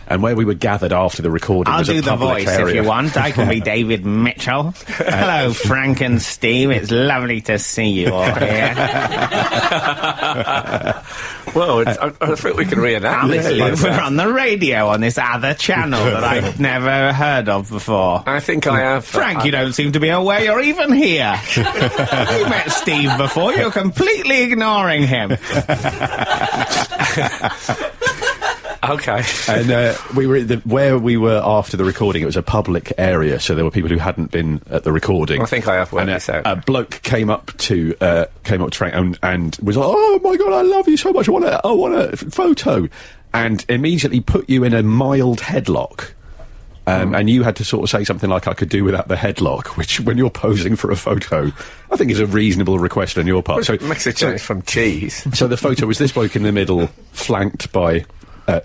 And where we were gathered after the recording was a public area. I'll do the voice if you want. I can be David Mitchell. Hello, Frank and Steve. It's lovely to see you all here. Well, I think we can reenact this. We're on the radio on this other channel that I've never heard of before. I think I have. Frank, you don't seem to be aware you're even here. You met Steve before. You're completely ignoring him. Okay. And we were where we were after the recording. It was a public area, so there were people who hadn't been at the recording. I think I have worked this out. A bloke came up to Frank and was like, "Oh my God, I love you so much. I want a photo," and immediately put you in a mild headlock. And you had to sort of say something like, "I could do without the headlock," which, when you're posing for a photo, I think is a reasonable request on your part. So it makes a change from cheese. So the photo was this bloke in the middle, flanked by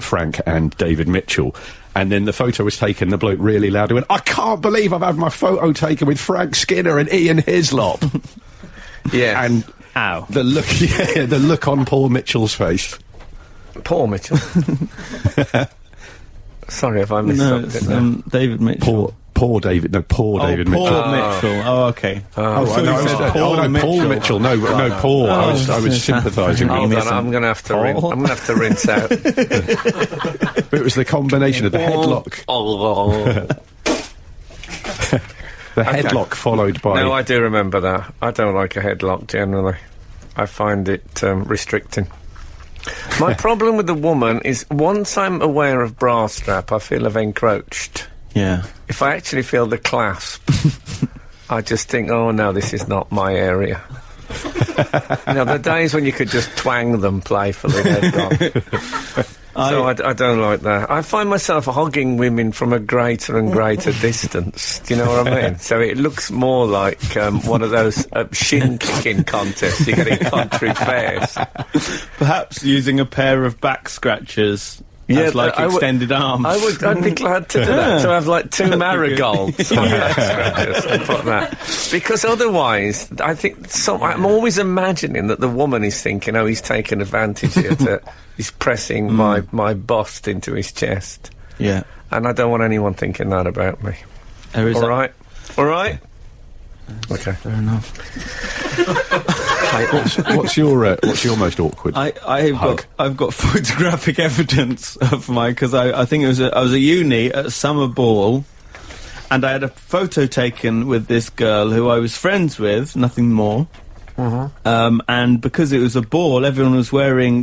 Frank and David Mitchell, and then the photo was taken. The bloke really loud went, "I can't believe I've had my photo taken with Frank Skinner and Ian Hislop." Yeah, and the look on Paul Mitchell's face. Paul Mitchell. Sorry if I missed something. David Mitchell. Paul David Mitchell. Paul Mitchell. Oh, okay. Paul Mitchell. No, Paul. I was sympathising. Hold on, I'm going to have to rinse out. But it was the combination of the headlock. The headlock followed by. No, I do remember that. I don't like a headlock generally. I find it restricting. My problem with the woman is once I'm aware of bra strap, I feel I've encroached. Yeah. If I actually feel the clasp, I just think, oh no, this is not my area. The days when you could just twang them playfully, they're gone. So I don't like that. I find myself hugging women from a greater and greater distance. Do you know what I mean? So it looks more like one of those shin-kicking contests you get in country fairs. Perhaps using a pair of back scratchers as extended arms. I'd be glad to do that. To have like two marigolds on back scratchers and put that. Because otherwise, I think I'm always imagining that the woman is thinking, oh, he's taking advantage here. He's pressing my bust into his chest. Yeah. And I don't want anyone thinking that about me. All right? Okay. Fair enough. What's your most awkward hug? I've got photographic evidence of mine, because I think I was a uni at a summer ball, and I had a photo taken with this girl who I was friends with, nothing more. And because it was a ball, everyone was wearing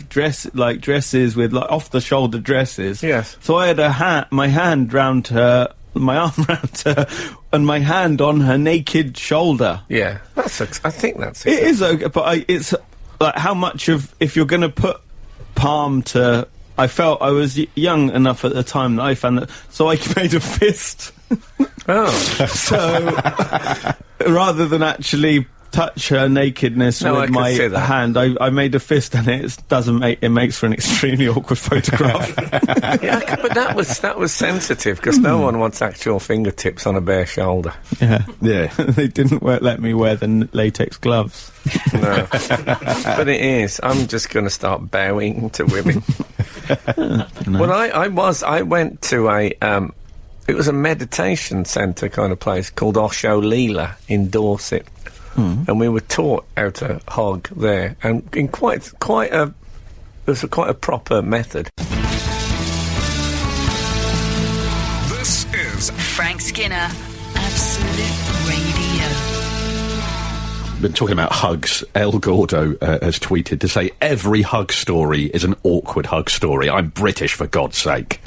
dresses with off the shoulder dresses. Yes. So I had my hand round her, my arm round her, and my hand on her naked shoulder. Yeah, I think that's it. It is okay, but it's like, how much of, if you're going to put palm to. I felt I was young enough at the time that I found that, so I made a fist. Oh. So rather than actually touch her nakedness with my hand, I made a fist, and it makes for an extremely awkward photograph. Yeah, but that was sensitive, because no one wants actual fingertips on a bare shoulder. Yeah. They didn't let me wear the latex gloves. No, but it is. I'm just going to start bowing to women. Nice. Well, I went to it was a meditation centre kind of place called Osho Leela in Dorset. And we were taught how to hug there, and in quite a proper method. This is Frank Skinner, Absolute Radio. Been talking about hugs. El Gordo has tweeted to say every hug story is an awkward hug story. I'm British, for God's sake.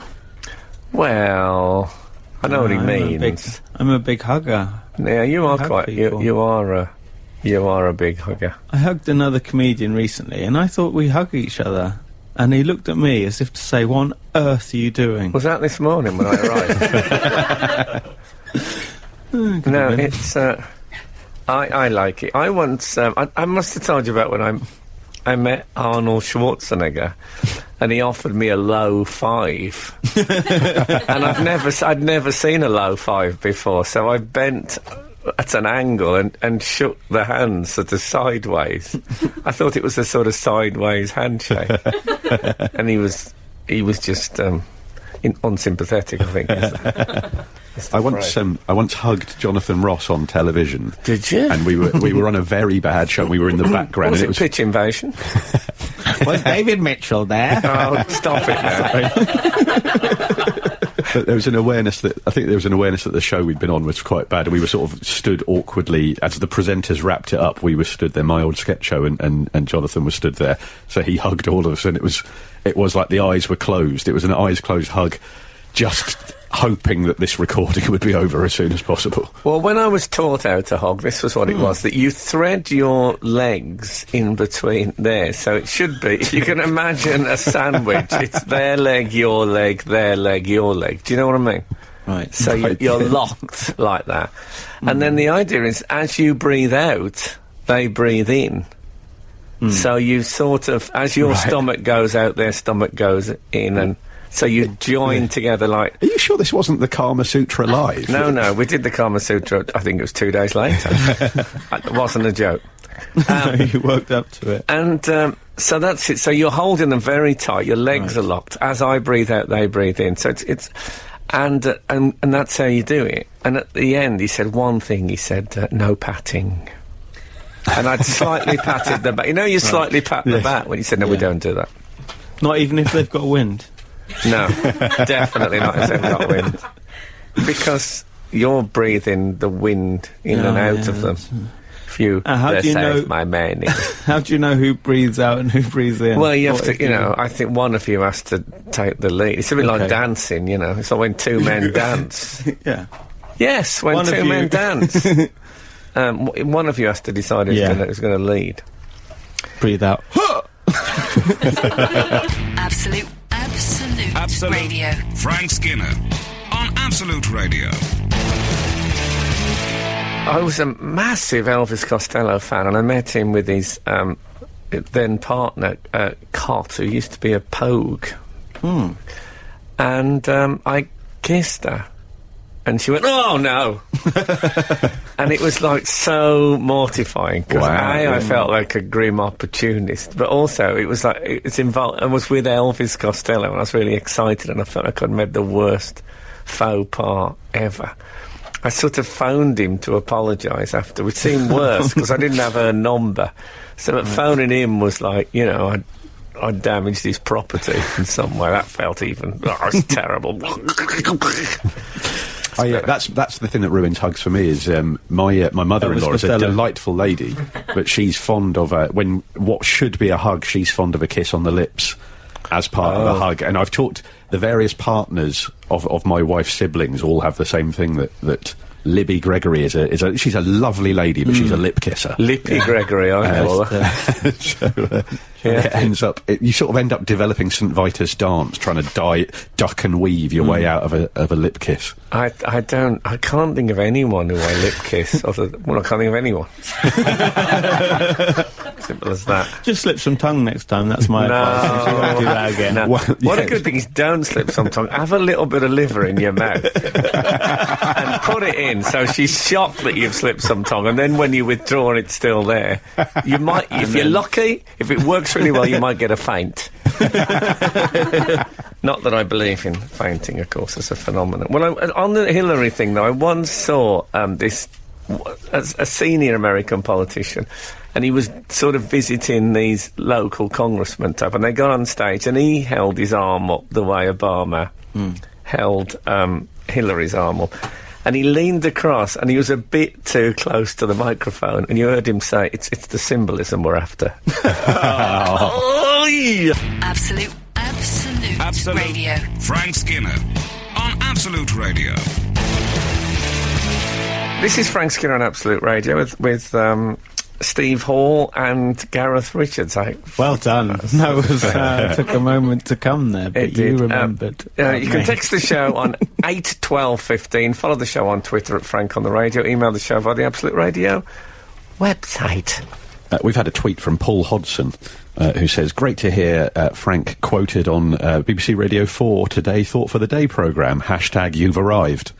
Well, I know what he means. I'm a big hugger. Yeah, you are quite. You are a big hugger. I hugged another comedian recently, and I thought we hug each other. And he looked at me as if to say, "What on earth are you doing?" Was that this morning when I arrived? No, it's. I like it. I once. I must have told you about when I met Arnold Schwarzenegger, and he offered me a low five, and I'd never seen a low five before, so I bent at an angle and shook the hands sort of sideways. I thought it was a sort of sideways handshake, and he was just unsympathetic, I think. I once hugged Jonathan Ross on television. Did you? And we were on a very bad show. We were in the background. Was it Pitch Invasion? Was David Mitchell there? Oh, stop it now. There was an awareness that the show we'd been on was quite bad, and we were sort of stood awkwardly as the presenters wrapped it up. We were stood there, my old sketch show, and Jonathan was stood there. So he hugged all of us, and it was like the eyes were closed. It was an eyes closed hug, just hoping that this recording would be over as soon as possible. Well, when I was taught how to hug, this was what it was, that you thread your legs in between there. So it should be, if you can imagine a sandwich, it's their leg, your leg, their leg, your leg. Do you know what I mean? Right. So you're locked like that. And then the idea is, as you breathe out, they breathe in. So you sort of, as your stomach goes out, their stomach goes in, and so you join together like... Are you sure this wasn't the Kama Sutra live? No, we did the Kama Sutra, I think it was 2 days later. It wasn't a joke. You worked up to it. And so that's it. So you're holding them very tight, your legs are locked. As I breathe out, they breathe in. So it's and that's how you do it. And at the end, he said one thing, he said, no patting. And I'd slightly patted the back. You know, you slightly pat the back when you said, no, we don't do that. Not even if they've got wind? No, definitely not if they've got wind. Because you're breathing the wind in and out of them. If you, how do you know, my man. How do you know who breathes out and who breathes in? Well, you have to, I think one of you has to take the lead. It's a bit like dancing, It's like when two men dance. Yeah. Yes, when two men dance. One of you has to decide who's going to lead. Breathe out. Absolute Radio. Frank Skinner on Absolute Radio. I was a massive Elvis Costello fan, and I met him with his then partner, Cott, who used to be a Pogue. And I kissed her, and she went, "Oh, no." And it was, like, so mortifying, because I felt like a grim opportunist, but also it was like, it's involved. I was with Elvis Costello, and I was really excited, and I felt like I'd made the worst faux pas ever. I sort of phoned him to apologise after. It seemed worse because I didn't have her number. So phoning him was like, you know, I'd damaged his property in some way. That felt even... Oh, it's terrible. That's the thing that ruins hugs for me is my mother-in-law is a delightful lady, but she's fond of when what should be a hug, she's fond of a kiss on the lips as part of a hug. And I've talked... The various partners of my wife's siblings all have the same thing, that Libby Gregory she's a lovely lady, but she's a lip kisser. Lippy Gregory, I know. It ends up... you sort of end up developing St. Vitus dance, trying to duck and weave your way out of a lip kiss. I can't think of anyone who I lip kiss. I can't think of anyone. Simple as that. Just slip some tongue next time, that's my advice. You won't do that again. No. What a good thing is, don't slip some tongue. Have a little bit of liver in your mouth. And put it in, so she's shocked that you've slipped some tongue, and then when you withdraw and it's still there, you might, if you're lucky, if it works really well, you might get a faint. Not that I believe in fainting, of course, as a phenomenon. Well, on the Hillary thing, though, I once saw a senior American politician, and he was sort of visiting these local congressmen type, and they got on stage, and he held his arm up the way Obama held Hillary's arm up. And he leaned across, and he was a bit too close to the microphone, and you heard him say, it's the symbolism we're after. Absolute Radio. Frank Skinner on Absolute Radio. This is Frank Skinner on Absolute Radio with Steve Hall and Gareth Richards. Well done. That was took a moment to come there, but you remembered. You can text the show on 8 12 15. Follow the show on Twitter at Frank on the Radio. Email the show via the Absolute Radio website. We've had a tweet from Paul Hodson, who says, "Great to hear Frank quoted on BBC Radio 4 Today Thought for the Day programme. # you've arrived."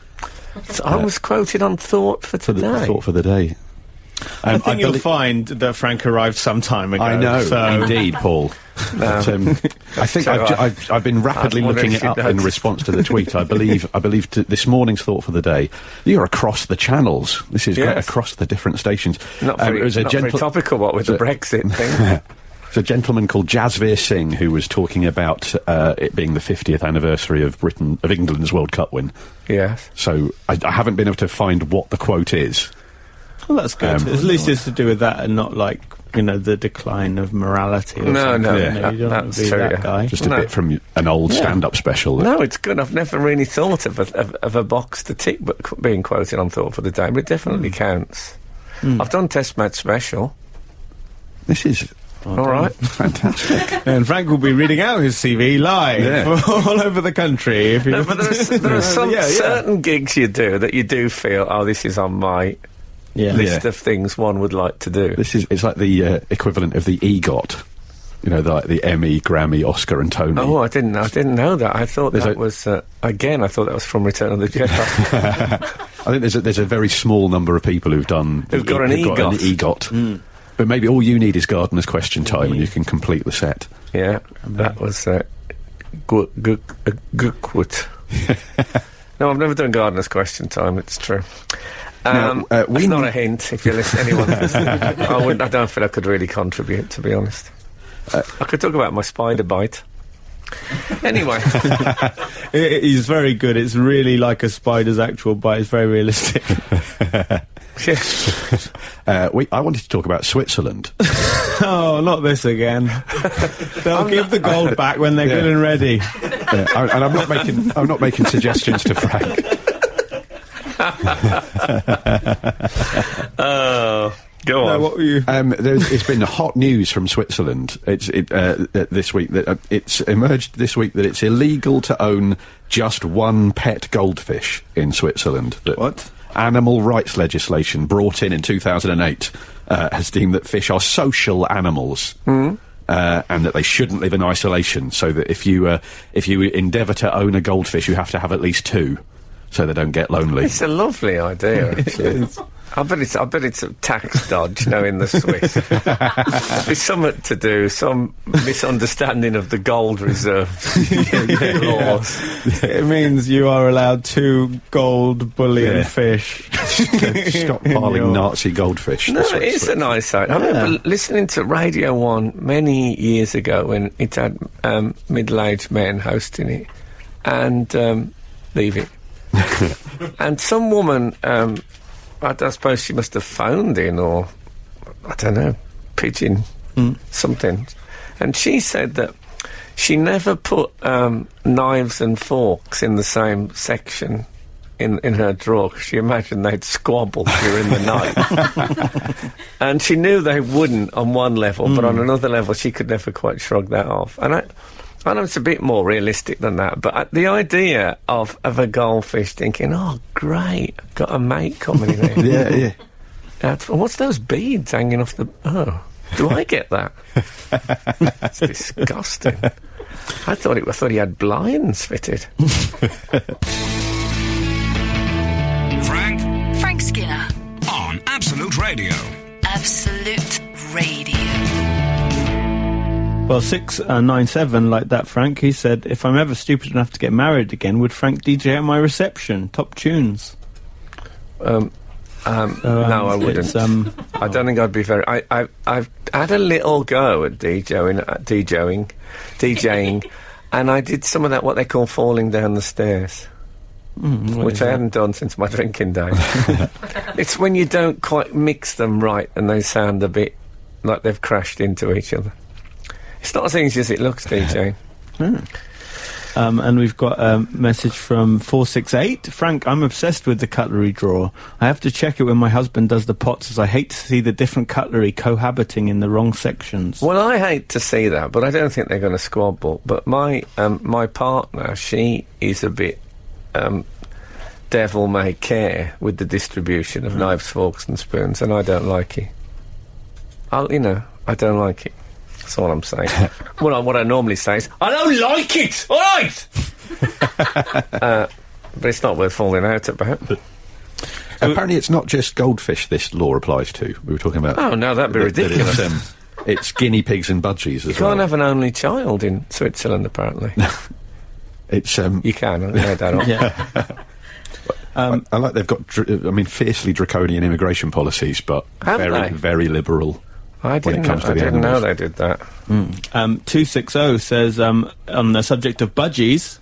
So I was quoted on Thought for Today. Thought for the Day. I think you'll find that Frank arrived some time ago. I know, indeed, Paul. But, I think I've been rapidly looking it up in response to the tweet. I believe this morning's Thought for the Day. You're across the channels. This is across the different stations. Not very topical, what with the Brexit thing. There's a gentleman called Jasveer Singh who was talking about it being the 50th anniversary of England's World Cup win. Yes. So I haven't been able to find what the quote is. Well, that's good. At least it's to do with that and not, like, you know, the decline of morality or something. No, you don't want to be that guy. Just a bit from an old stand-up special. No, it's good. I've never really thought of a box to tick but being quoted on Thought for the Day, but it definitely counts. I've done Test Match Special. This is... all right. Fantastic. And Frank will be reading out his CV live all over the country. But there are some certain gigs you do that you do feel, oh, this is on my... list of things one would like to do. It's like the equivalent of the EGOT, you know, like the Emmy, Grammy, Oscar, and Tony. Oh, I didn't know that. I thought that was again. I thought that was from Return of the Jedi. I think there's a very small number of people who've got an EGOT. But maybe all you need is Gardener's Question Time, and you can complete the set. Yeah, that was Gookwit. No, I've never done Gardener's Question Time. It's true. It's not a hint, if you listen, anyone. I don't feel I could really contribute, to be honest. I could talk about my spider bite. Anyway. He's very good. It's really like a spider's actual bite. It's very realistic. I wanted to talk about Switzerland. Oh, not this again. They'll give the gold back when they're good and ready. And I'm not making suggestions to Frank. Go on. No, what were you? It's been hot news from Switzerland. This week that it's emerged this week that it's illegal to own just one pet goldfish in Switzerland. What? Animal rights legislation brought in 2008 has deemed that fish are social animals. And that they shouldn't live in isolation. So that if you endeavour to own a goldfish, you have to have at least two, so they don't get lonely. It's a lovely idea, actually. I bet it's a tax dodge, in the Swiss. There'd be something to do, some misunderstanding of the gold reserve laws. It means you are allowed 2 gold bullion fish. Stop piling Nazi goldfish. No, it is a nice idea. I remember listening to Radio 1 many years ago when it had middle-aged men hosting it, and leave it. And some woman... I suppose she must have phoned in, or I don't know, pigeon something. And she said that she never put knives and forks in the same section in her drawer, because she imagined they'd squabble during the night. And she knew they wouldn't on one level, but on another level she could never quite shrug that off. And I know it's a bit more realistic than that, but the idea of a goldfish thinking, oh, great, I've got a mate coming in here. What's those beads hanging off the... Oh, do I get that? That's disgusting. I thought he had blinds fitted. Frank Skinner. On Absolute Radio. Absolute Radio. Well, 697, like that, Frank, he said, if I'm ever stupid enough to get married again, would Frank DJ at my reception? Top tunes. No, I wouldn't. I don't think I'd be very... I've had a little go at DJing, and I did some of that, what they call falling down the stairs, which I hadn't done since my drinking days. It's when you don't quite mix them right and they sound a bit like they've crashed into each other. It's not as easy as it looks, DJ. And we've got a message from 468. Frank, I'm obsessed with the cutlery drawer. I have to check it when my husband does the pots, as I hate to see the different cutlery cohabiting in the wrong sections. Well, I hate to see that, but I don't think they're going to squabble. But my partner, she is a bit devil may care with the distribution of knives, forks and spoons, and I don't like it. I don't like it. That's all I'm saying. What I normally say is, I don't like it! All right! But it's not worth falling out about. Apparently it's not just goldfish this law applies to. We were talking about... Oh, no, that'd be ridiculous. It's guinea pigs and budgies as well. You can't have an only child in Switzerland, apparently. It's... You can, no doubt. Yeah. I like they've got, fiercely draconian immigration policies, but very liberal. I didn't know they did that. 260 says, on the subject of budgies,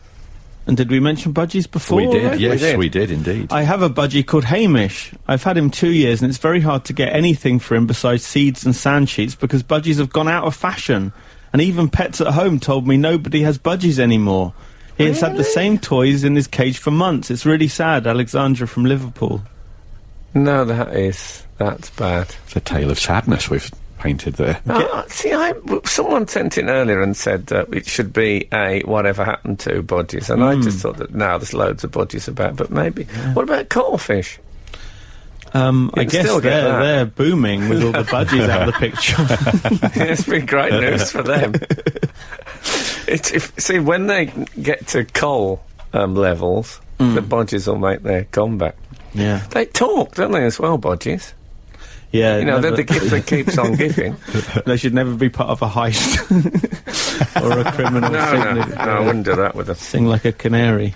and did we mention budgies before? We did, yes, we did indeed. I have a budgie called Hamish. I've had him 2 years, and it's very hard to get anything for him besides seeds and sand sheets, because budgies have gone out of fashion. And even pets at home told me nobody has budgies anymore. He has had the same toys in his cage for months. It's really sad. Alexandra from Liverpool. No, that's bad. It's a tale of sadness we've painted there. Someone sent in earlier and said it should be a whatever happened to budgies, and I just thought that now there's loads of budgies about, but maybe. What about cuttlefish? I guess they're booming with all the budgies out of the picture. It's been great news for them. See, when they get to coal levels, the budgies will make their comeback. Yeah, they talk, don't they, as well, budgies? Yeah, they're the gift that keeps on giving. They should never be part of a heist or a criminal. No, I wouldn't do that with them. Sing like a canary.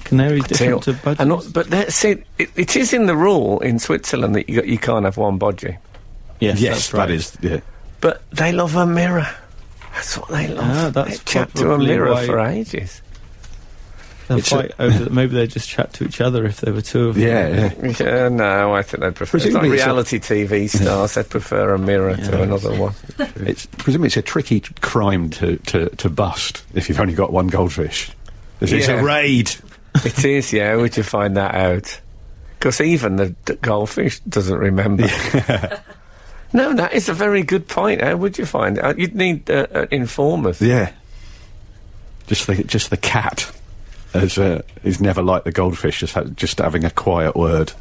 Canary's different to budgies. But it is in the rule in Switzerland that you can't have one budgie. Yes, that's right. That is. Yeah. But they love a mirror. That's what they love. They chat to a mirror for ages. They'll fight over. Maybe they'd just chat to each other if there were two of them. Yeah, no, I think they'd prefer. It's like reality TV stars. They'd prefer a mirror to another one. Presumably, it's a tricky crime to bust if you've only got one goldfish. It's a raid. It is. Yeah, would you find that out? Because even the goldfish doesn't remember. No, that is a very good point. How would you find it? You'd need informers. Yeah. Just the cat is never like the goldfish, just having a quiet word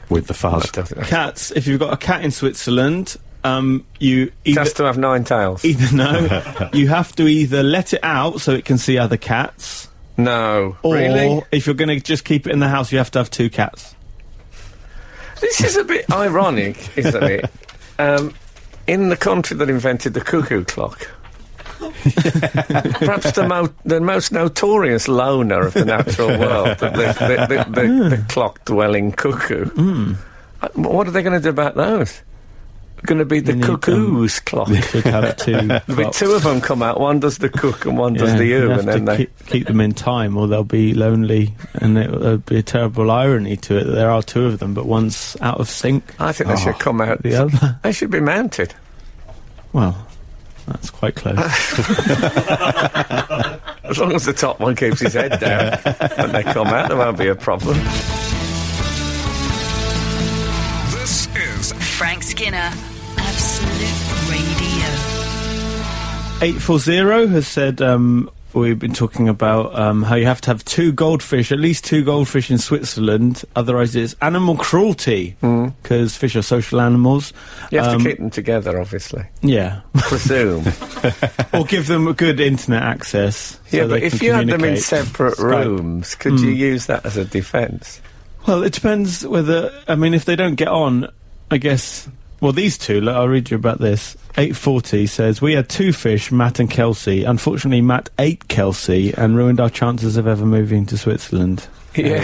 with the fuzz. Cats, if you've got a cat in Switzerland, you either... Has to have 9 tails. You have to either let it out so it can see other cats. No, or really? If you're going to just keep it in the house, you have to have 2 cats. This is a bit ironic, isn't it? In the country that invented the cuckoo clock, perhaps the most notorious loner of the natural world, the clock-dwelling cuckoo. What are they going to do about those? Going to be the cuckoo's clock. You should have 2. There'll be 2 of them come out. One does the cook and one does the you, and then they keep them in time, or they'll be lonely, and there'll be a terrible irony to it that there are 2 of them, but one's out of sync. I think they should come out. The other. They should be mounted. Well, that's quite close. As long as the top one keeps his head down when they come out, there won't be a problem. This is Frank Skinner, Absolute Radio. 840 has said, we've been talking about how you have to have 2 goldfish, at least 2 goldfish in Switzerland, otherwise it's animal cruelty, because fish are social animals. You have to keep them together, obviously. Yeah. Presume. Or give them a good internet access. Yeah, but if you had them in separate rooms, could you use that as a defence? Well, it depends whether... I mean, if they don't get on, I guess... Well, these 2, I'll read you about this. 840 says, we had 2 fish, Matt and Kelsey. Unfortunately, Matt ate Kelsey and ruined our chances of ever moving to Switzerland. Yeah.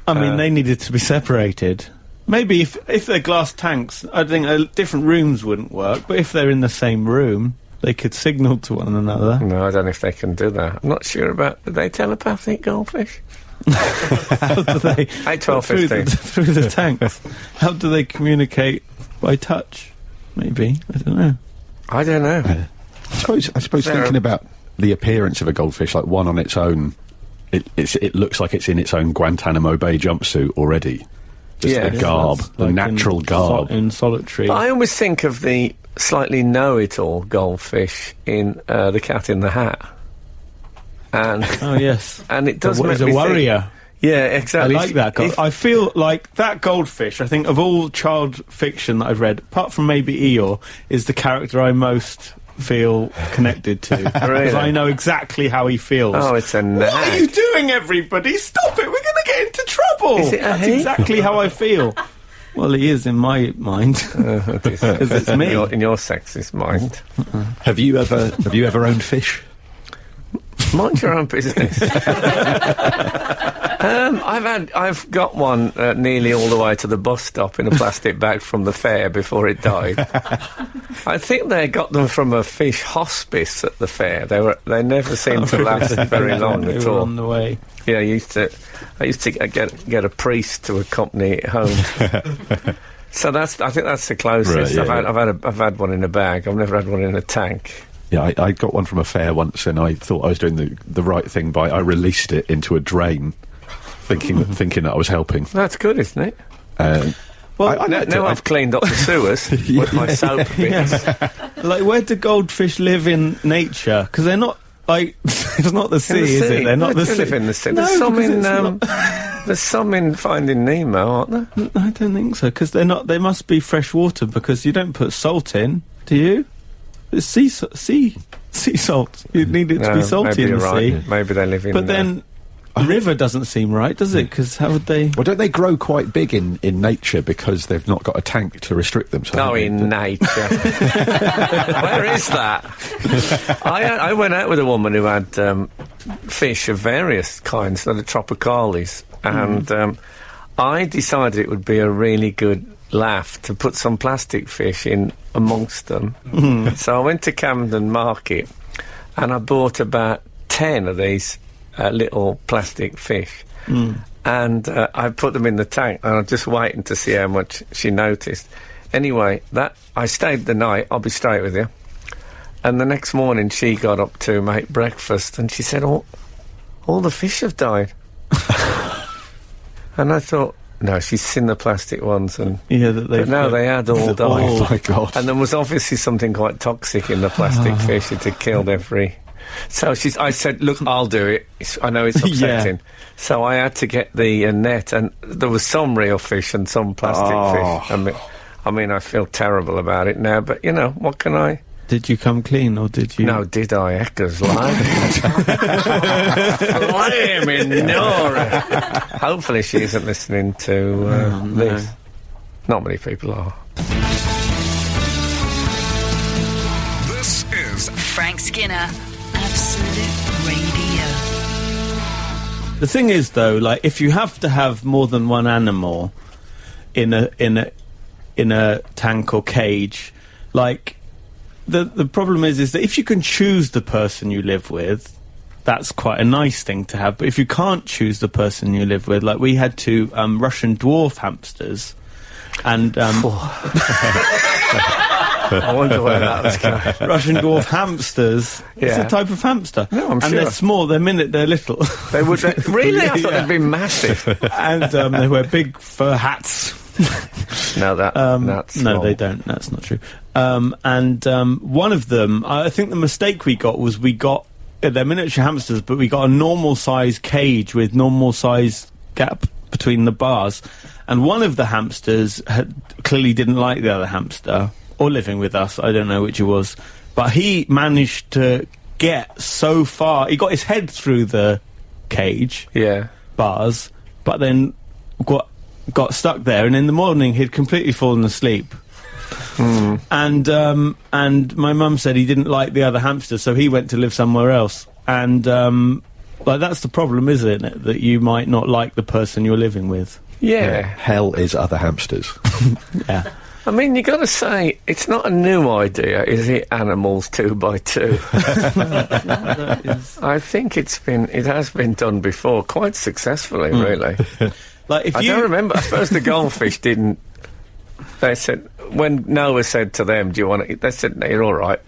I mean, they needed to be separated. Maybe if they're glass tanks, I think different rooms wouldn't work, but if they're in the same room, they could signal to one another. No, I don't know if they can do that. I'm not sure about... Are they telepathic goldfish? How do they... 8, 12, 15. Through the tanks. How do they communicate? By touch? Maybe. I don't know. I don't know. I suppose thinking about the appearance of a goldfish, like one on its own, it looks like it's in its own Guantanamo Bay jumpsuit already. Just the garb, the like natural garb. In solitary. But I always think of the slightly know-it-all goldfish in The Cat in the Hat. And oh yes, and it does make me a warrior. Think, yeah, exactly. I like that. I feel like that goldfish. I think of all child fiction that I've read, apart from maybe Eeyore, is the character I most feel connected to. Because I know exactly how he feels. Oh, it's a nag. What are you doing, everybody? Stop it! We're going to get into trouble. That's exactly how I feel. Well, he is in my mind. Because it's me. In your sexist mind. Have you ever owned fish? Mind your own business. I've got one nearly all the way to the bus stop in a plastic bag from the fair before it died. I think they got them from a fish hospice at the fair. They never seemed to last very long at all. On the way. Yeah, I used to get a priest to accompany it home. So I think that's the closest. Right, I've had one in a bag. I've never had one in a tank. Yeah, I got one from a fair once, and I thought I was doing the right thing by I released it into a drain, thinking that I was helping. That's good, isn't it? Well, now I've cleaned up the sewers with my soap bits. Like, where do goldfish live in nature? Because they're not like it's not the sea, is it? They're not the sea. Live in the sea. There's some in Finding Nemo, aren't there? I don't think so, because they're not. They must be fresh water, because you don't put salt in, do you? It's sea salt. You need it to be salty in the sea. Yeah. Maybe they live in. But then a river doesn't seem right, does it? Because how would they? Well, don't they grow quite big in nature because they've not got a tank to restrict them? So in nature. Where is that? I went out with a woman who had fish of various kinds, the tropicalis, and I decided it would be a really good laugh to put some plastic fish in amongst them. So I went to Camden Market and I bought about 10 of these little plastic fish, and I put them in the tank, and I'm just waiting to see how much she noticed. Anyway, I stayed the night, I'll be straight with you, and the next morning she got up to make breakfast and she said, oh all the fish have died. And I thought, no, she's seen the plastic ones, and but no, they had all died. Oh my God! And there was obviously something quite toxic in the plastic fish. It had killed every. So I said, look, I'll do it. I know it's upsetting. So I had to get the net, and there was some real fish and some plastic fish. I mean, I feel terrible about it now, but you know, what can I? Did you come clean, or did you? No, did I? Eckers Blimey, Nora. Hopefully she isn't listening to this. Not many people are. This is Frank Skinner, Absolute Radio. The thing is, though, like, if you have to have more than one animal in a tank or cage, like. The problem is that if you can choose the person you live with, that's quite a nice thing to have. But if you can't choose the person you live with, like we had 2 Russian dwarf hamsters, and I wonder where that was going. Russian dwarf hamsters. It's a type of hamster. No, I'm and sure. they're small. They're little. They would really. I thought they'd be massive. And they wear big fur hats. No, that's no, wrong. they don't. That's not true. And one of them, I think the mistake we got was they're miniature hamsters, but we got a normal size cage with normal size gap between the bars. And one of the hamsters clearly didn't like the other hamster, or living with us. I don't know which it was, but he managed to get so far. He got his head through the cage bars, but then got stuck there, and in the morning he'd completely fallen asleep. And my mum said he didn't like the other hamster, so he went to live somewhere else. And that's the problem, isn't it? That you might not like the person you're living with. Yeah. Hell is other hamsters. Yeah. I mean, you got to say, it's not a new idea, is it? Animals 2x2. I think it has been done before, quite successfully, really. Like I don't remember. I suppose the goldfish didn't. They said, when Noah said to them, "Do you want to eat?" They said, "No, you're all right."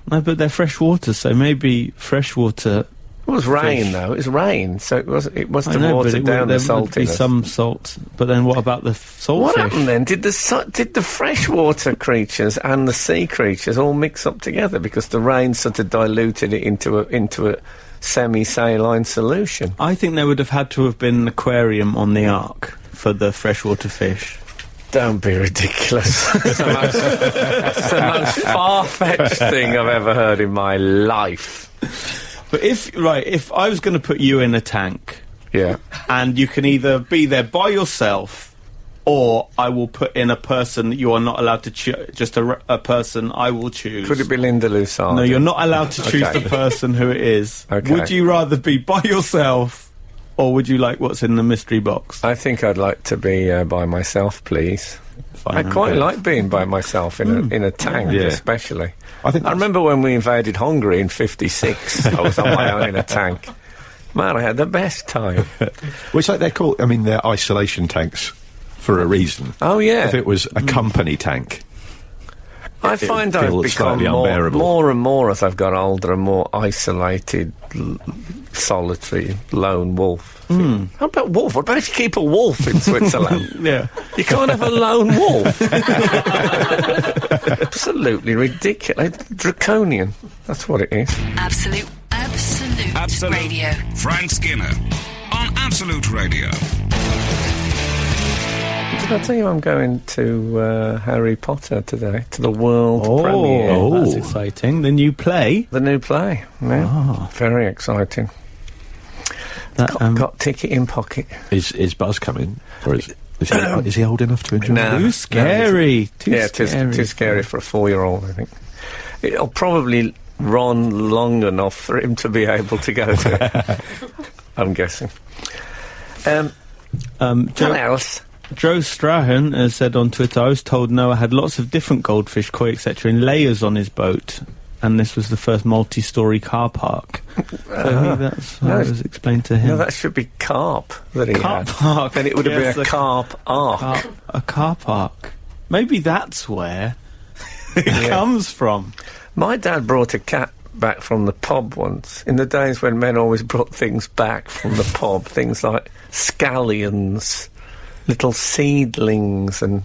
No, but they're freshwater, so maybe freshwater. It was rain, though. It was rain, so it was to water down the saltiness. There would be some salt, but then what about the saltfish? What happened then? Did the freshwater creatures and the sea creatures all mix up together because the rain sort of diluted it into a semi-saline solution? I think there would have had to have been an aquarium on the Ark for the freshwater fish. Don't be ridiculous. That's the most far-fetched thing I've ever heard in my life. But if I was going to put you in a tank, and you can either be there by yourself, or I will put in a person that you are not allowed to choose, just a person I will choose. Could it be Linda Lusard? No, you're not allowed to choose the person who it is. Okay. Would you rather be by yourself, or would you like what's in the mystery box? I think I'd like to be by myself, please. Fine, I quite like being by myself in a tank, especially. I remember when we invaded Hungary in '56. I was on my own in a tank. Man, I had the best time. Well, it's like they're isolation tanks for a reason. Oh, yeah. If it was a company tank, I find I've become more and more as I've got older, and more isolated, solitary, lone wolf. How about wolf? What about if you keep a wolf in Switzerland? You can't have a lone wolf. Absolutely ridiculous. Draconian. That's what it is. Absolute Radio. Frank Skinner on Absolute Radio. Did I tell you I'm going to Harry Potter today, to the world premiere? Oh, that's exciting. The new play? The new play, very exciting. Got ticket in pocket. Is Buzz coming? Or is he old enough to enjoy it? Too scary. Too scary for a 4-year-old, I think. It'll probably run long enough for him to be able to go to it. I'm guessing. What else? Joe Strahan has said on Twitter, I was told Noah had lots of different goldfish, koi, etc. in layers on his boat, and this was the first multi-storey car park. So that's how it was explained to him. No, that should be carp that he had. Park. Then it would have been a carp ark. A car park. Maybe that's where it comes from. My dad brought a cat back from the pub once, in the days when men always brought things back from the pub, things like scallions, little seedlings, and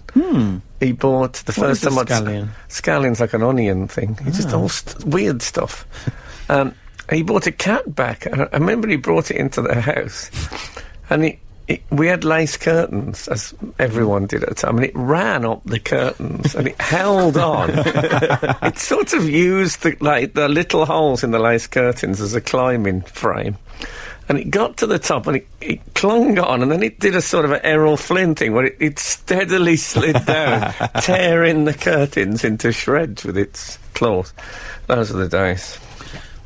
he bought the first time scallion's like an onion thing. He just all weird stuff. He bought a cat back. I remember he brought it into the house, and we had lace curtains, as everyone did at the time, and it ran up the curtains, and it held on. It sort of used the little holes in the lace curtains as a climbing frame. And it got to the top, and it clung on, and then it did a sort of an Errol Flynn thing, where it steadily slid down, tearing the curtains into shreds with its claws. Those are the days.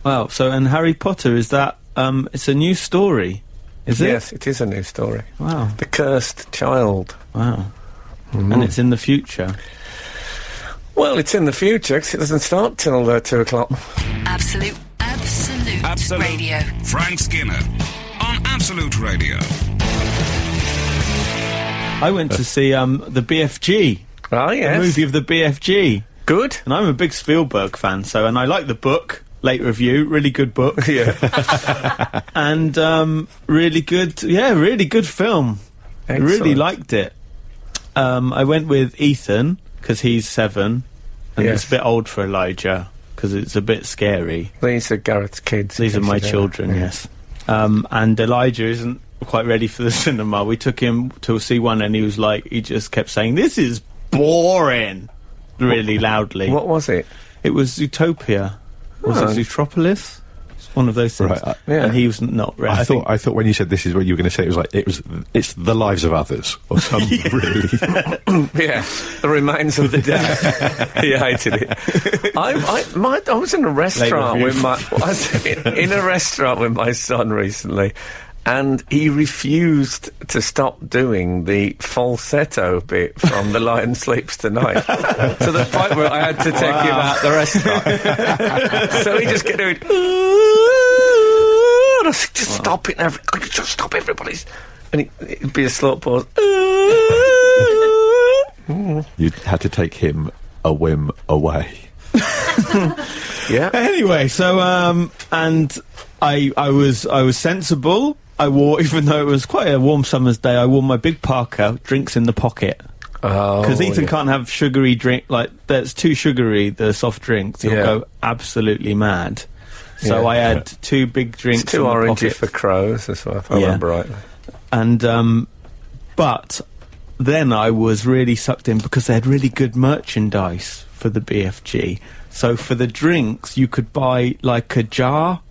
Wow, and Harry Potter, is that, it's a new story, is it? Yes, it is a new story. Wow. The Cursed Child. Wow. And it's in the future? Well, it's in the future, because it doesn't start till 2 o'clock. Absolute Radio. Frank Skinner on Absolute Radio. I went to see the BFG. Oh, yes. The movie of the BFG. Good. And I'm a big Spielberg fan, and I like the book. Late review, really good book. Yeah. And really good film. Excellent. I really liked it. I went with Ethan, because he's 7, and it's a bit old for Elijah, because it's a bit scary. These are Gareth's kids. These are my children, yes. And Elijah isn't quite ready for the cinema. We took him to see one, and he just kept saying, "This is boring," really loudly. What was it? It was Zootopia. Was it Zootropolis? It's one of those things. Right, And he was not ready. I thought when you said this is what you were going to say, it's The Lives of Others, or something really. Yeah, The Remains of the Day. He hated it. I was in a restaurant with my son recently, and he refused to stop doing the falsetto bit from The Lion Sleeps Tonight, to the point where I had to take him out the restaurant. So he just kept doing, and I said, just stop it, just stop everybody's. And it'd be a slow pause. You had to take him a whim away. Yeah. Anyway, so and I was sensible. I wore, even though it was quite a warm summer's day, I wore my big parka, drinks in the pocket. Because Ethan can't have sugary drink, that's too sugary, the soft drinks. He'll go absolutely mad. So I had 2 big drinks. It's too orangey for crows as well, if I remember rightly. And, but then I was really sucked in because they had really good merchandise for the BFG. So for the drinks, you could buy like a jar,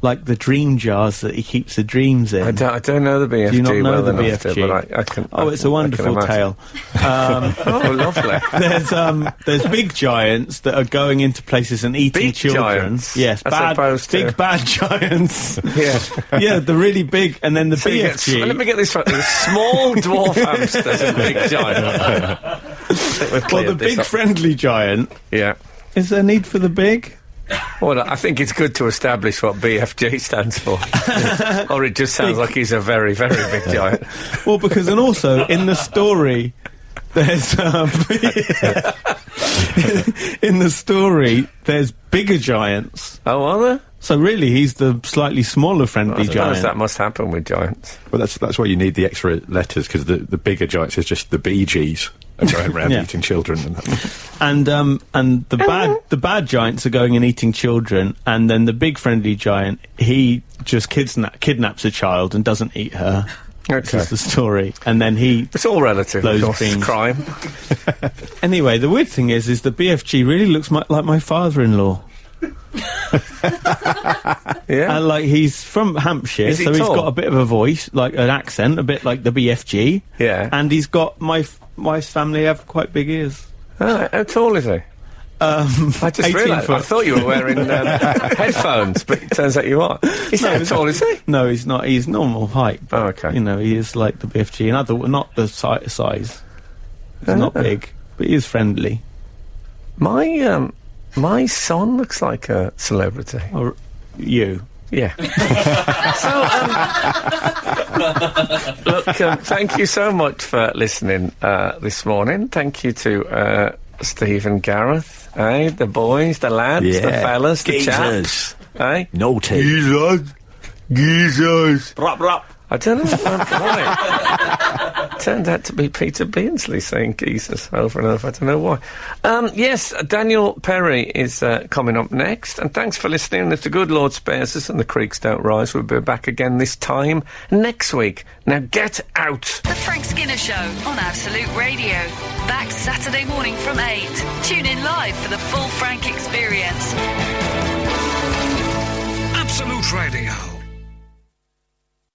like the dream jars that he keeps the dreams in. I don't know the BFG. Do you not know the BFG? BFG? It's a wonderful tale. Lovely. There's big giants that are going into places and eating big children. Giants, yes, bad giants. Yeah, the really big, and then the BFG. Let me get this right. There's small dwarf hamsters and big giants. Well, the big friendly giant. Yeah. Is there a need for the big? Well, I think it's good to establish what BFG stands for. Or it just sounds like he's a very, very big giant. Well, because, and also, in the story, there's, in the story, there's bigger giants. Oh, are there? So really, he's the slightly smaller friendly giant. That must happen with giants. Well, that's why you need the extra letters, because the bigger giants is just the BGs. And going around eating children, and the bad giants are going and eating children, and then the big friendly giant, he just kidnaps a child and doesn't eat her. Okay. This is the story, and then it's all relative. Of course, beans. Crime. Anyway, the weird thing is the BFG really looks like my father-in-law. Yeah, and he's from Hampshire, so he's got a bit of a voice, like an accent, a bit like the BFG. Yeah, and he's got my wife's family have quite big ears. How tall is he? I just realised. I thought you were wearing headphones, but it turns out you are. How tall is he? No, he's not. He's normal height. But, okay. He is like the BFG, not the size. He's not big, but he is friendly. My son looks like a celebrity. Or you? Yeah. So, look, thank you so much for listening this morning. Thank you to Steve and Gareth, the boys, the lads, the fellas, the chaps, naughty. Geezers. Brop, brop. I don't know why. Turned out to be Peter Beardsley saying geezers over and over. I don't know why. Yes, Daniel Perry is coming up next. And thanks for listening. If the good Lord spares us and the creeks don't rise, we'll be back again this time next week. Now get out. The Frank Skinner Show on Absolute Radio. Back Saturday morning from 8. Tune in live for the full Frank experience. Absolute Radio.